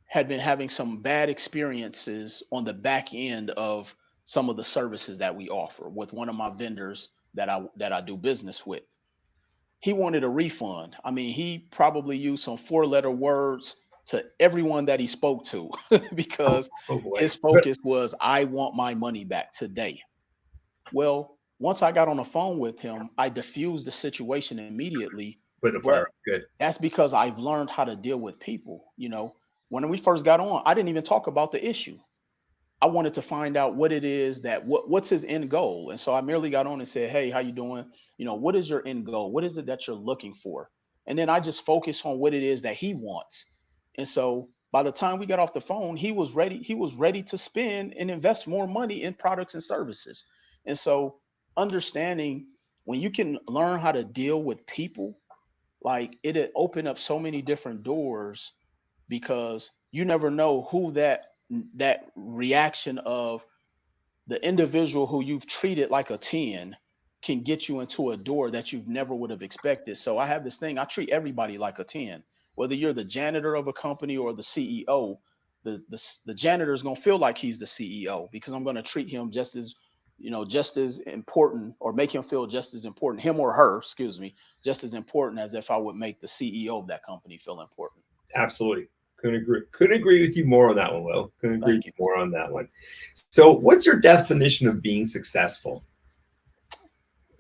had been having some bad experiences on the back end of some of the services that we offer with one of my vendors that I do business with. He wanted a refund. I mean, he probably used some four-letter words to everyone that he spoke to because oh boy. his focus was, I want my money back today. Well, once I got on the phone with him, I diffused the situation immediately, Put the fire but up. Good. that's because I've learned how to deal with people. When we first got on, I didn't even talk about the issue. I wanted to find out what it is that what's his end goal. And so I merely got on and said, "Hey, how you doing? What is your end goal? What is it that you're looking for?" And then I just focus on what it is that he wants. And so by the time we got off the phone, he was ready to spend and invest more money in products and services. And so understanding when you can learn how to deal with people, like it'll open up so many different doors, because you never know who that reaction of the individual who you've treated like a 10 can get you into a door that you never would have expected. So I have this thing, I treat everybody like a 10. Whether you're the janitor of a company or the CEO, the janitor is going to feel like he's the CEO, because I'm going to treat him just as, just as important, or make him feel just as important, him or her, excuse me, just as important as if I would make the CEO of that company feel important. Absolutely. Couldn't agree with you more on that one, Will. Couldn't agree with Thank you you. more on that one. So what's your definition of being successful?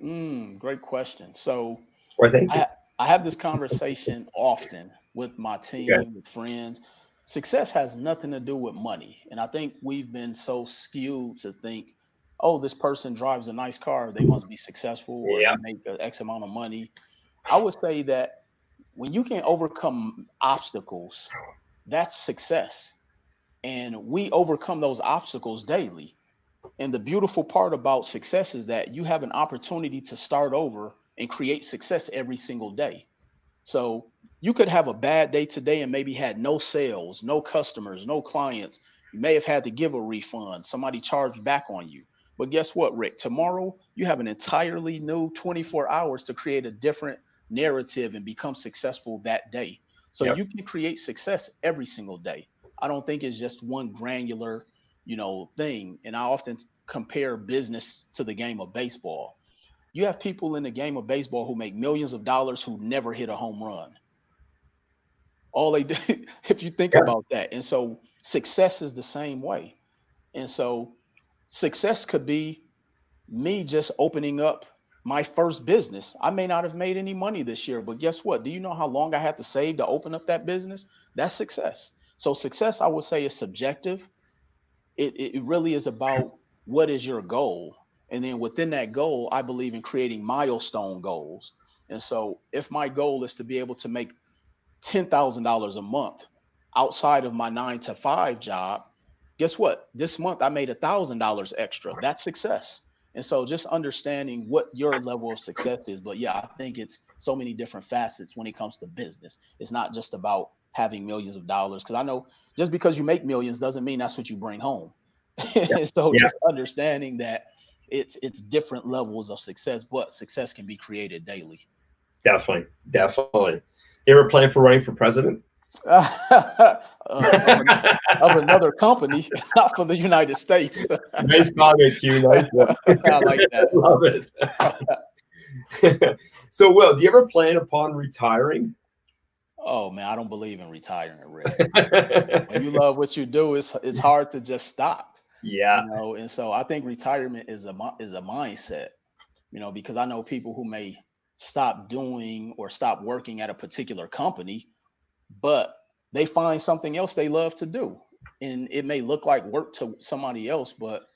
Great question. So Or thank you. I I have this conversation often with my Okay. team, with friends. Success has nothing to do with money, and I think we've been so skewed to think, oh, this person drives a nice car, they must be successful, or Yeah. they make X amount of money. I would say that when you can overcome obstacles, that's success, and we overcome those obstacles daily. And the beautiful part about success is that you have an opportunity to start over and create success every single day. So you could have a bad day today and maybe had no sales, no customers, no clients. You may have had to give a refund. Somebody charged back on you. But guess what, Rick? Tomorrow you have an entirely new 24 hours to create a different narrative and become successful that day. So Yep. you can create success every single day. I don't think it's just one granular, thing. And I often compare business to the game of baseball. You have people in the game of baseball who make millions of dollars who never hit a home run. All they do, if you think Yeah. about that. And so success is the same way. And so success could be me just opening up my first business. I may not have made any money this year, but guess what? Do you know how long I had to save to open up that business? That's success. So success, I would say, is subjective. It really is about what is your goal. And then within that goal, I believe in creating milestone goals. And so if my goal is to be able to make $10,000 a month outside of my 9 to 5 job, guess what? This month I made $1,000 extra. That's success. And so just understanding what your level of success is. But yeah, I think it's so many different facets when it comes to business. It's not just about having millions of dollars. Because I know just because you make millions doesn't mean that's what you bring home. Yeah. So Yeah. just understanding that it's different levels of success, but success can be created daily. Definitely. Definitely. You ever plan for running for president? Of another company, not for the United States. Nice comment, Q. Nice one. I like that. Love it. So, Will, do you ever plan upon retiring? Oh man, I don't believe in retiring, Rick. When you love what you do, it's hard to just stop, Yeah. And so I think retirement is a mindset, because I know people who may stop doing or stop working at a particular company, but they find something else they love to do. And it may look like work to somebody else, but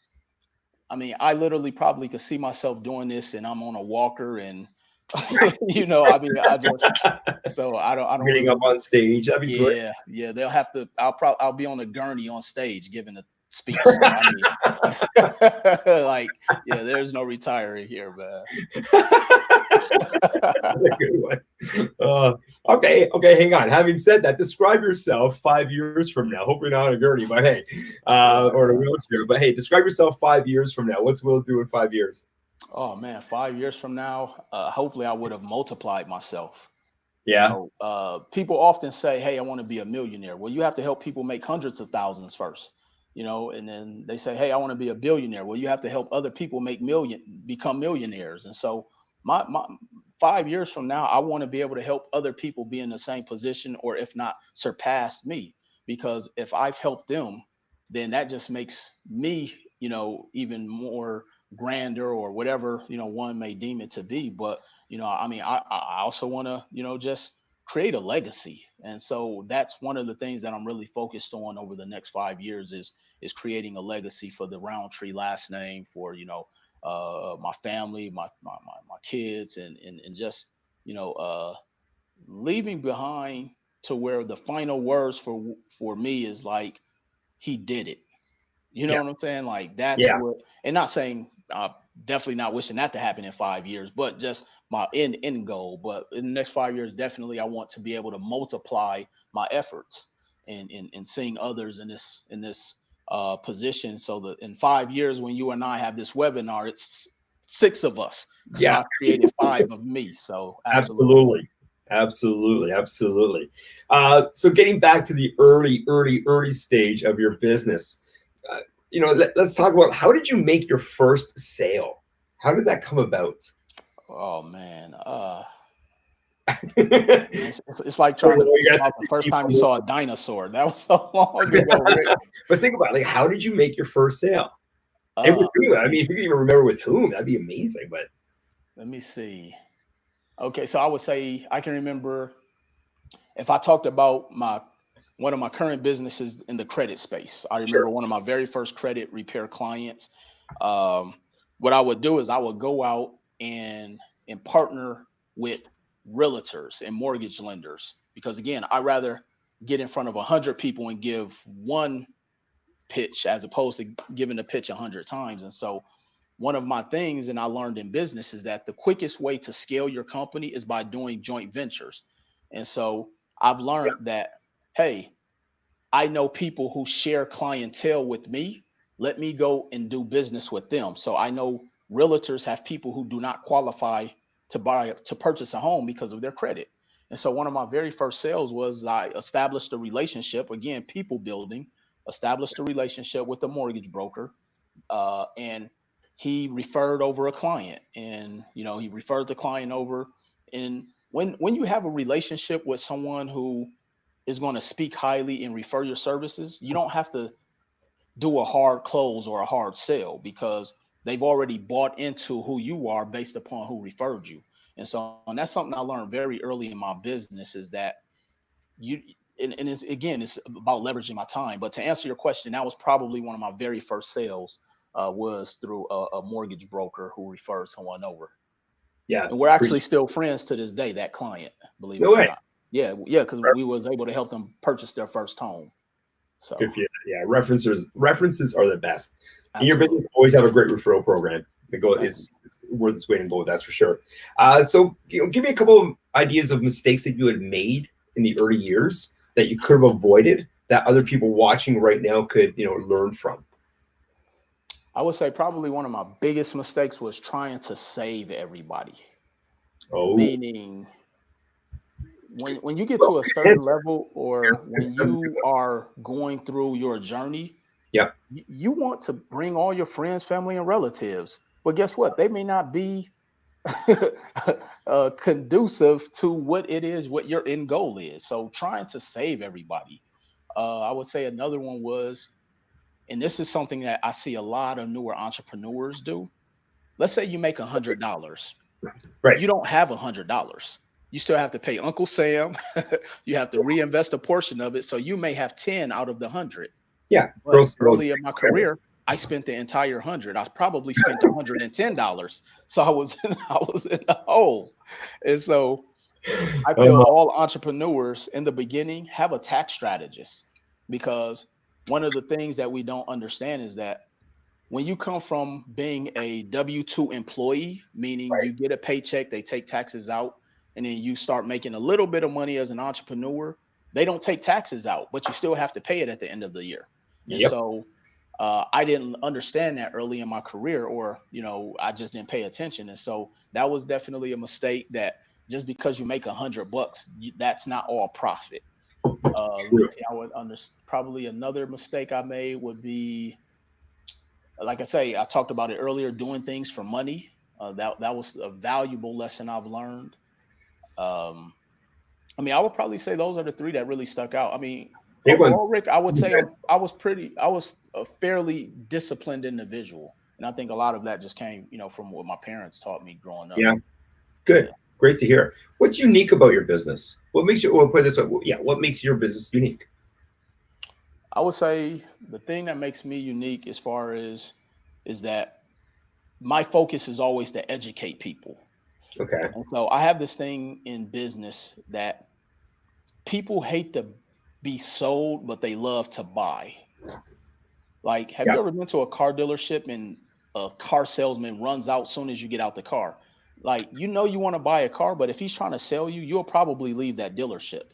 I mean, I literally probably could see myself doing this and I'm on a walker and I mean, I don't Getting up really, on stage. That'd be great. yeah, yeah, they'll have to, I'll be on a gurney on stage giving a speech. So I mean, like, yeah, there's no retiring here, man. That's a good one. Okay, okay, hang on. Having said that, describe yourself 5 years from now. Hopefully not on a gurney, but hey, Right, or in a right. wheelchair. But hey, describe yourself 5 years from now. What's Will do in 5 years? Oh man, 5 years from now, hopefully I would have multiplied myself. Yeah, People often say, "Hey, I want to be a millionaire." Well, you have to help people make hundreds of thousands first, and then they say, "Hey, I want to be a billionaire." Well, you have to help other people become millionaires. And so, my 5 years from now, I want to be able to help other people be in the same position, or if not, surpass me. Because if I've helped them, then that just makes me, even more grander or whatever one may deem it to be. But I mean, I also want to, just create a legacy. And so that's one of the things that I'm really focused on over the next 5 years is creating a legacy for the Roundtree last name, for my family, my kids, and just you know uh, leaving behind to where the final words for me is like, he did it. You know Yeah. what I'm saying? Like that's Yeah. what, and not saying definitely not wishing that to happen in 5 years, but just my end goal. But in the next 5 years, definitely I want to be able to multiply my efforts and seeing others in this position, so that in 5 years when you and I have this webinar, it's six of us because Yeah. I've created five of me. So absolutely. Absolutely. Absolutely. Absolutely. So getting back to the early stage of your business, uh, let's talk about, how did you make your first sale? How did that come about? Oh man. You It's like trying to think got to about the dig first deep time on you saw a dinosaur. That was so long ago, Rick. but think about it, like, how did you make your first sale? And with who? I Man, mean, if you can even remember with whom, that'd be amazing. But let me see. Okay, so I would say I can remember if I talked about my one of my current businesses in the credit space. I remember sure. one of my very first credit repair clients. Um, what I would do is I would go out and partner with realtors and mortgage lenders, because again, I rather get in front of 100 people and give one pitch as opposed to giving the pitch 100 times. And so one of my things, and I learned in business, is that the quickest way to scale your company is by doing joint ventures. And so I've learned that, hey, I know people who share clientele with me. Let me go and do business with them. So I know realtors have people who do not qualify to purchase a home because of their credit. And so one of my very first sales was I established a relationship, again, people building, established a relationship with a mortgage broker, and he referred over a client, and he referred the client over. And when you have a relationship with someone who is going to speak highly and refer your services, you don't have to do a hard close or a hard sale, because they've already bought into who you are based upon who referred you. And that's something I learned very early in my business, is that you and it's about leveraging my time. But to answer your question, that was probably one of my very first sales, was through a mortgage broker who referred someone over. Yeah. And we're actually still friends to this day, that client, believe it No or way. not. Yeah, because we was able to help them purchase their first home. So Good for you. Yeah. References are the best. And your absolutely. business always have a great referral program. Thank you. It's worth its weight in gold, that's for sure. So give me a couple of ideas of mistakes that you had made in the early years that you could have avoided, that other people watching right now could, learn from. I would say probably one of my biggest mistakes was trying to save everybody. Oh, Meaning, when you get well, to a good certain answer. level, or when That's a good you one. are going through your journey, Yep. you want to bring all your friends, family, and relatives. But guess what? They may not be conducive to what it is, what your end goal is. So trying to save everybody. I would say another one was, and this is something that I see a lot of newer entrepreneurs do. Let's say you make $100. Right. You don't have $100. You still have to pay Uncle Sam. You have to reinvest a portion of it. So you may have 10 out of the 100. Yeah. But Gross. early in my career, I spent the entire 100. I probably spent $110. So I was I was in the hole. And so I feel Um, all entrepreneurs in the beginning have a tax strategist, because one of the things that we don't understand is that when you come from being a W-2 employee, meaning right. you get a paycheck, they take taxes out, and then you start making a little bit of money as an entrepreneur, they don't take taxes out, but you still have to pay it at the end of the year. And Yep. so I didn't understand that early in my career, or I just didn't pay attention. And so that was definitely a mistake, that just because you make $100, that's not all profit. Let me True. see. I would probably another mistake I made would be, like I say, I talked about it earlier, doing things for money. That was a valuable lesson I've learned. Um, I mean, I would probably say those are the three that really stuck out. I mean, Big ones. overall, Rick, I would say I was a fairly disciplined individual, and I think a lot of that just came, from what my parents taught me growing up. Yeah. Yeah. Good. Great to hear. What's unique about your business? What makes you, we'll put it this way. Yeah. What makes your business unique? I would say the thing that makes me unique, as far as, is that my focus is always to educate people. Okay. And so I have this thing in business that people hate to be sold, but they love to buy. Like, have Yeah. you ever been to a car dealership and a car salesman runs out soon as you get out the car? Like, you know, you want to buy a car, but if he's trying to sell you, you'll probably leave that dealership.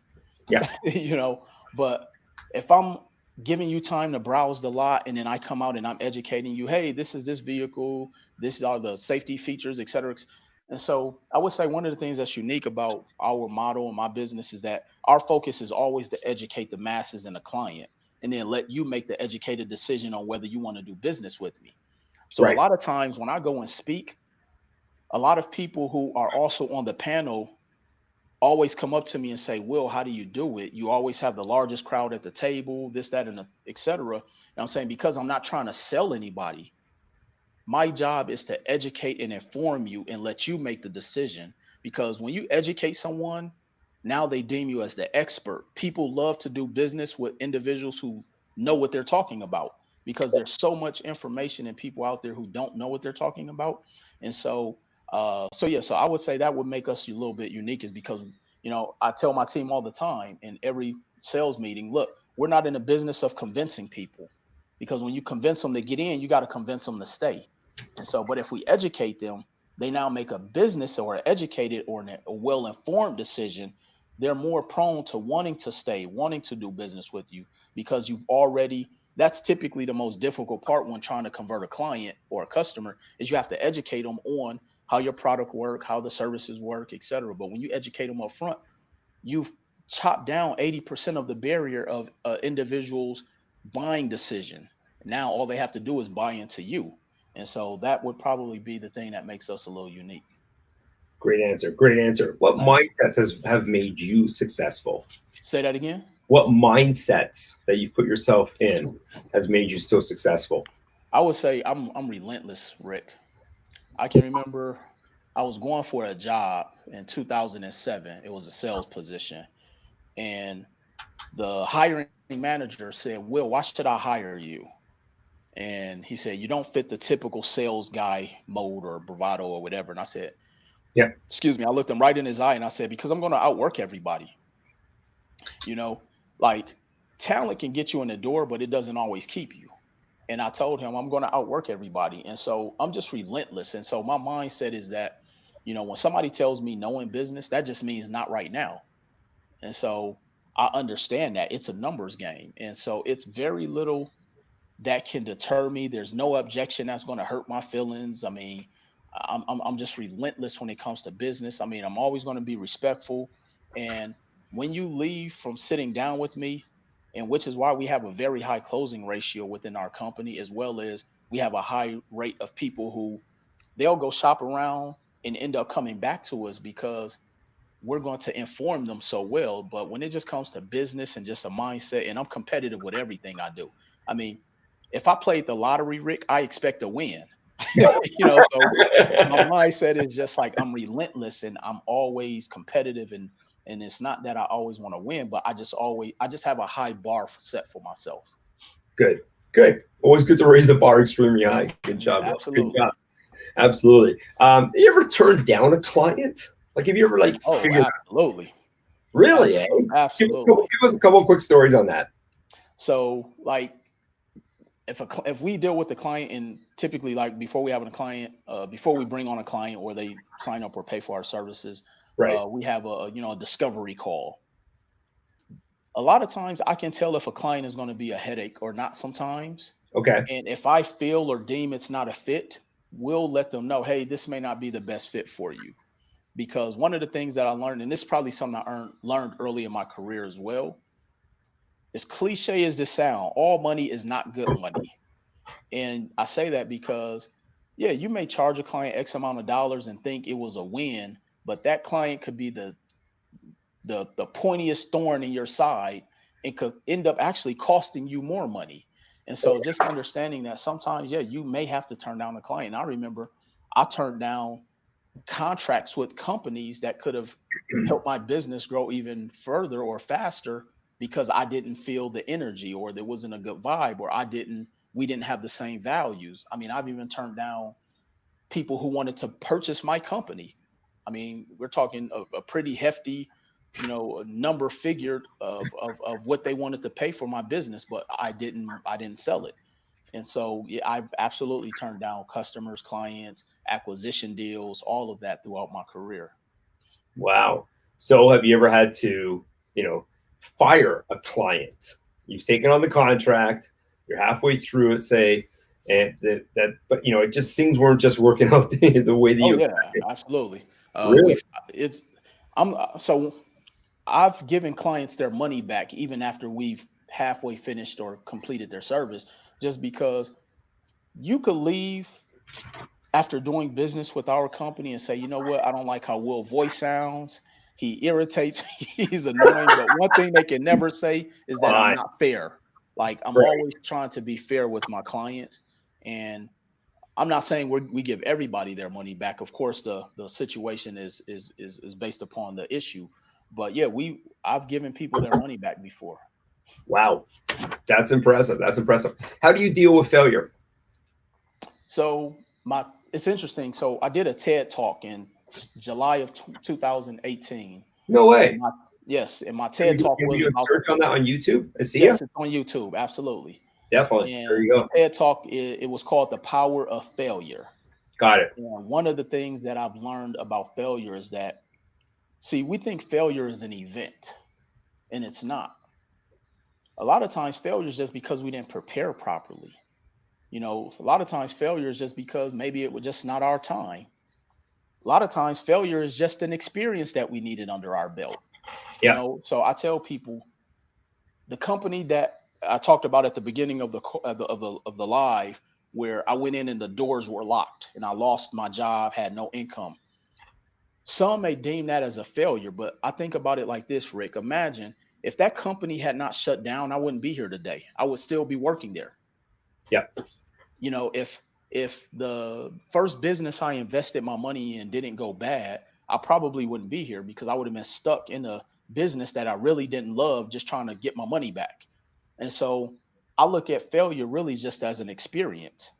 Yeah. you know. But if I'm giving you time to browse the lot and then I come out and I'm educating you, hey, this is this vehicle, this are the safety features, et cetera. And so I would say one of the things that's unique about our model and my business is that our focus is always to educate the masses and the client and then let you make the educated decision on whether you want to do business with me. So a Right. lot of times when I go and speak, a lot of people who are also on the panel always come up to me and say, Will, how do you do it? You always have the largest crowd at the table, this, that, and et cetera. And I'm saying, because I'm not trying to sell anybody, my job is to educate and inform you and let you make the decision. Because when you educate someone, now they deem you as the expert. People love to do business with individuals who know what they're talking about because there's so much information and people out there who don't know what they're talking about. And so I would say that would make us a little bit unique is because, I tell my team all the time in every sales meeting, look, we're not in the business of convincing people because when you convince them to get in, you got to convince them to stay. And so, but if we educate them, they now make a business or an educated or a well-informed decision. They're more prone to wanting to stay, wanting to do business with you because that's typically the most difficult part when trying to convert a client or a customer is you have to educate them on how your product work, how the services work, et cetera. But when you educate them up front, you've chopped down 80% of the barrier of individuals buying decision. Now all they have to do is buy into you. And so that would probably be the thing that makes us a little unique. Great answer. Great answer. What Thank you. mindsets have made you successful? Say that again. What mindsets that you've put yourself in has made you so successful? I would say I'm relentless, Rick. I can remember I was going for a job in 2007. It was a sales position. And the hiring manager said, Will, why should I hire you? And he said, you don't fit the typical sales guy mode or bravado or whatever. And I said, Yeah. excuse me. I looked him right in his eye and I said, because I'm going to outwork everybody. You know, like talent can get you in the door, but it doesn't always keep you. And I told him I'm going to outwork everybody. And so I'm just relentless. And so my mindset is that, when somebody tells me no in business, that just means not right now. And so I understand that it's a numbers game. And so it's very little that can deter me. There's no objection that's going to hurt my feelings. I mean, I'm just relentless when it comes to business. I mean, I'm always going to be respectful. And when you leave from sitting down with me, and which is why we have a very high closing ratio within our company, as well as we have a high rate of people who they'll go shop around and end up coming back to us because we're going to inform them so well. But when it just comes to business and just a mindset, and I'm competitive with everything I do. I mean, if I played the lottery, Rick, I expect to win. So my mindset is just like I'm relentless and I'm always competitive and it's not that I always want to win, but I just have a high bar set for myself. Good. Good. Always good to raise the bar extremely high. Good job. Will. Good Absolutely. job. Absolutely. You ever turned down a client? Like, have you ever Oh, figured? absolutely. Really? Eh? Absolutely. Give us a couple of quick stories on that. So like if we deal with the client and typically like before we have a client, before we bring on a client or they sign up or pay for our services, Right. we have a discovery call. A lot of times I can tell if a client is going to be a headache or not sometimes. Okay. And if I feel or deem it's not a fit, we'll let them know, hey, this may not be the best fit for you. Because one of the things that I learned, and this is probably something I learned early in my career as well, as cliche as this sound, all money is not good money. And I say that because, yeah, you may charge a client X amount of dollars and think it was a win, but that client could be the pointiest thorn in your side and could end up actually costing you more money. And so just understanding that sometimes, yeah, you may have to turn down a client. I remember I turned down contracts with companies that could have helped my business grow even further or faster because I didn't feel the energy or there wasn't a good vibe or we didn't have the same values. I mean, I've even turned down people who wanted to purchase my company. I mean, we're talking a pretty hefty a number figured of what they wanted to pay for my business, but I didn't sell it. And so yeah, I've absolutely turned down customers, clients, acquisition deals, all of that throughout my career. Wow. So have you ever had to, fire a client? You've taken on the contract, you're halfway through it, say, and but it just things weren't just working out the way that Oh you yeah, expected. absolutely. Really? We've it's I'm so I've given clients their money back even after we've halfway finished or completed their service, just because you could leave after doing business with our company and say, you know what, I don't like how Will voice sounds. He irritates me. He's annoying. But one thing they can never say is that I'm Fine. not fair. Like I'm Right. always trying to be fair with my clients. And I'm not saying we give everybody their money back. Of course, the situation is based upon the issue. But yeah, I've given people their money back before. Wow. That's impressive. That's impressive. How do you deal with failure? So my it's interesting. So I did a TED talk in July of 2018. No And way. my Can we TED talk can we was do a about search on that on YouTube? I see you. yes, it's on YouTube, absolutely. Definitely. There And you the go. TED talk it was called The Power of Failure. Got it. And one of the things that I've learned about failure is that see, we think failure is an event, and it's not. A lot of times failure is just because we didn't prepare properly. A lot of times failure is just because maybe it was just not our time. A lot of times failure is just an experience that we needed under our belt. Yeah. So I tell people the company that I talked about at the beginning of the live, where I went in and the doors were locked and I lost my job, had no income. Some may deem that as a failure, but I think about it like this, Rick. Imagine if that company had not shut down, I wouldn't be here today. I would still be working there. Yeah. If the first business I invested my money in didn't go bad, I probably wouldn't be here because I would have been stuck in a business that I really didn't love, just trying to get my money back. And so I look at failure really just as an experience.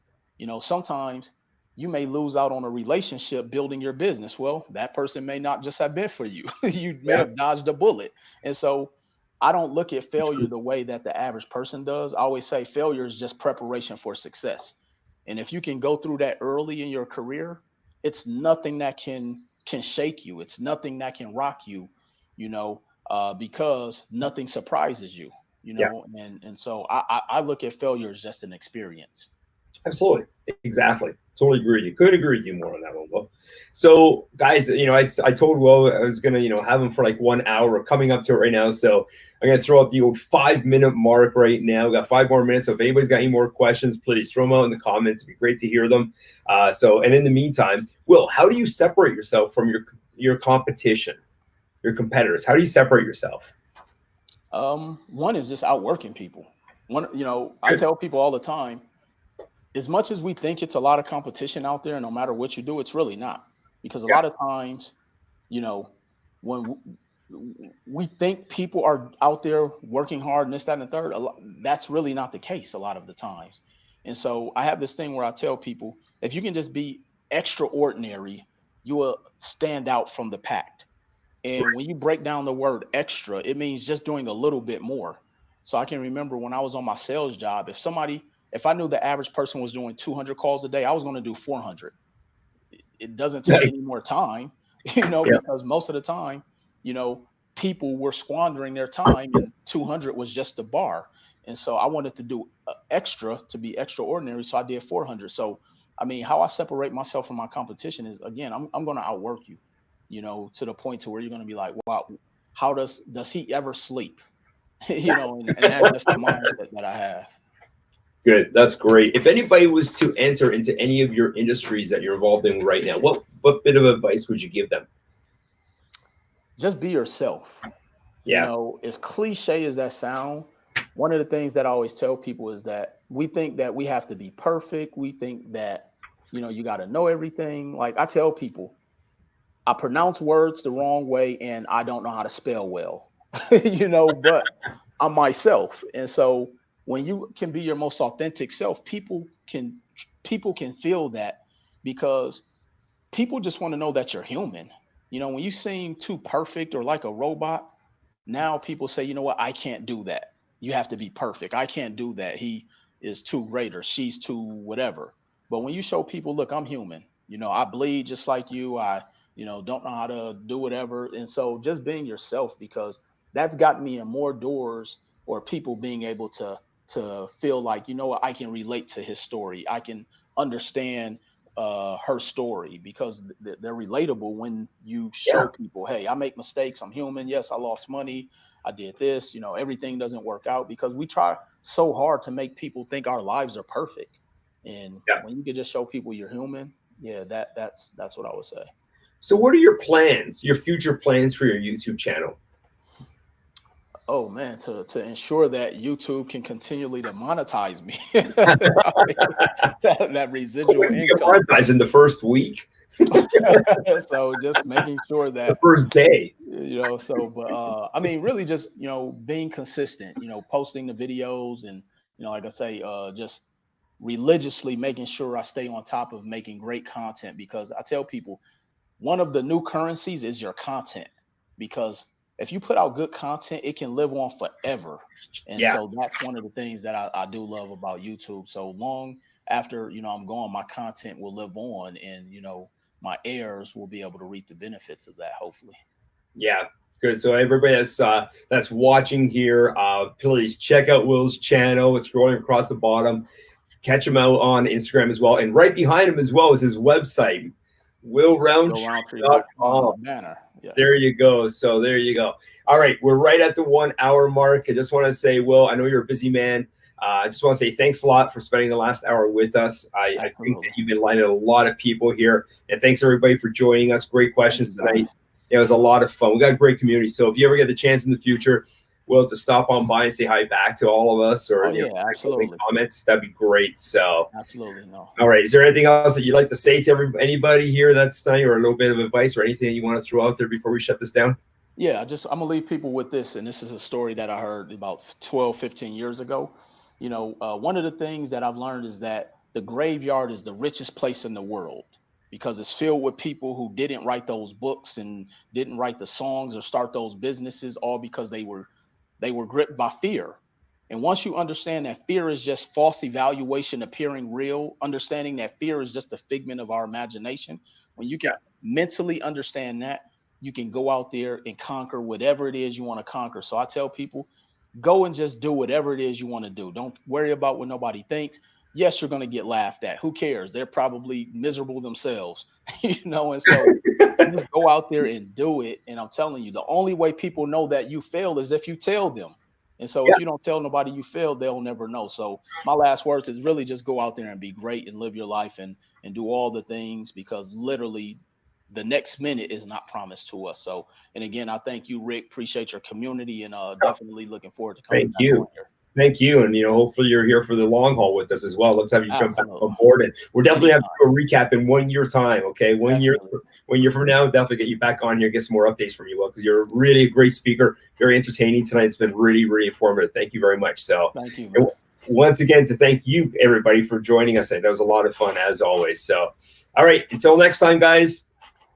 Sometimes you may lose out on a relationship building your business. Well, that person may not just have been for you. You may Yeah. have dodged a bullet. And so I don't look at failure the way that the average person does. I always say failure is just preparation for success. And if you can go through that early in your career, it's nothing that can shake you. It's nothing that can rock you, because nothing surprises you, Yeah. and so I look at failure as just an experience. Absolutely. Exactly. Totally agree with you. Couldn't agree with you more on that one, Will. So, guys, I told Will I was going to, have him for like 1 hour. We're coming up to it right now. So, I'm going to throw out the old 5 minute mark right now. We got 5 more minutes. So, if anybody's got any more questions, please throw them out in the comments. It'd be great to hear them. And in the meantime, Will, how do you separate yourself from your competition, your competitors? How do you separate yourself? One is just outworking people. I Good. tell people all the time, as much as we think it's a lot of competition out there, no matter what you do, it's really not. Because a Yeah. lot of times, you know, when we think people are out there working hard and this, that, and the third, that's really not the case a lot of the times. And so I have this thing where I tell people, if you can just be extraordinary, you will stand out from the pack. And when you break down the word extra, it means just doing a little bit more. So I can remember when I was on my sales job, if I knew the average person was doing 200 calls a day, I was going to do 400. It doesn't take Nice. any more time, Yeah. because most of the time, you know, people were squandering their time and 200 was just the bar. And so I wanted to do extra to be extraordinary. So I did 400. So, I mean, how I separate myself from my competition is again, I'm going to outwork you, to the point to where you're going to be like, wow, how does he ever sleep? And that's just the mindset that I have. Good. That's great. If anybody was to enter into any of your industries that you're involved in right now, what bit of advice would you give them? Just be yourself. Yeah. As cliche as that sound, one of the things that I always tell people is that we think that we have to be perfect. We think that, you got to know everything. Like I tell people, I pronounce words the wrong way and I don't know how to spell well, but I'm myself. And so when you can be your most authentic self, people can feel that because people just want to know that you're human. You know, when you seem too perfect or like a robot, now people say, you know what, I can't do that. You have to be perfect. I can't do that. He is too great or she's too whatever. But when you show people, look, I'm human. You know, I bleed just like you. Don't know how to do whatever. And so just being yourself, because that's gotten me in more doors, or people being able to feel like, you know what, I can relate to his story. I can understand her story, because they're relatable when you show Yeah. people, hey, I make mistakes, I'm human, yes, I lost money, I did this, everything doesn't work out, because we try so hard to make people think our lives are perfect. And Yeah. when you can just show people you're human, yeah, that's what I would say. So what are your plans, your future plans for your YouTube channel? Oh man, to ensure that YouTube can continually to monetize me. That residual When you get income. monetized in the first week, So just making sure the that, first day. but I mean, really just, being consistent, posting the videos, and, like I say, just religiously making sure I stay on top of making great content, because I tell people one of the new currencies is your content, because if you put out good content, it can live on forever. And Yeah. so that's one of the things that I do love about YouTube. So long after, I'm gone, my content will live on, and, my heirs will be able to reap the benefits of that, hopefully. Yeah, good. So everybody that's watching here, please check out Will's channel. It's scrolling across the bottom. Catch him out on Instagram as well, and right behind him as well is his website, WillRoundtree.com, willroundtree.com. the banner. There Yes. you go. So there you go. All right, we're right at the 1 hour mark. I just want to say, Will, I know you're a busy man. I just want to say thanks a lot for spending the last hour with us. I think that Absolutely. you've enlightened a lot of people here, and thanks everybody for joining us. Great Thank questions you tonight. guys. It was a lot of fun. We got a great community. So if you ever get the chance in the future, Will, to stop on by and say hi back to all of us, or Oh yeah, leave absolutely. comments, that'd be great. So, Absolutely. No. all right. Is there anything else that you'd like to say to anybody here that's tonight, or a little bit of advice, or anything you want to throw out there before we shut this down? Yeah, I'm gonna leave people with this, and this is a story that I heard about 12, 15 years ago. One of the things that I've learned is that the graveyard is the richest place in the world, because it's filled with people who didn't write those books and didn't write the songs or start those businesses, all because they were gripped by fear. And once you understand that fear is just false evaluation appearing real, understanding that fear is just a figment of our imagination, when you can mentally understand that, you can go out there and conquer whatever it is you want to conquer. So I tell people, go and just do whatever it is you want to do. Don't worry about what nobody thinks. Yes, you're going to get laughed at. Who cares? They're probably miserable themselves, and so just go out there and do it. And I'm telling you, the only way people know that you failed is if you tell them. And so Yeah. if you don't tell nobody you failed, they'll never know. So my last words is really just go out there and be great and live your life, and do all the things, because literally the next minute is not promised to us. So, and again, I thank you, Rick. Appreciate your community, and definitely looking forward to coming Thank back on you. here. Thank you. And, hopefully you're here for the long haul with us as well. Let's have you jump back Absolutely. on board. And we're definitely have to Anytime. do a recap in 1 year time. Okay. 1 year, Definitely. 1 year from now, definitely get you back on here, get some more updates from you, Will, because you're really a great speaker, very entertaining tonight. It's been really, really informative. Thank you very much. So, Thank you, and man. once again, to thank you, everybody, for joining us. That was a lot of fun, as always. So, all right. Until next time, guys,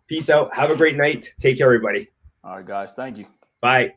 peace out. Have a great night. Take care, everybody. All right, guys. Thank you. Bye.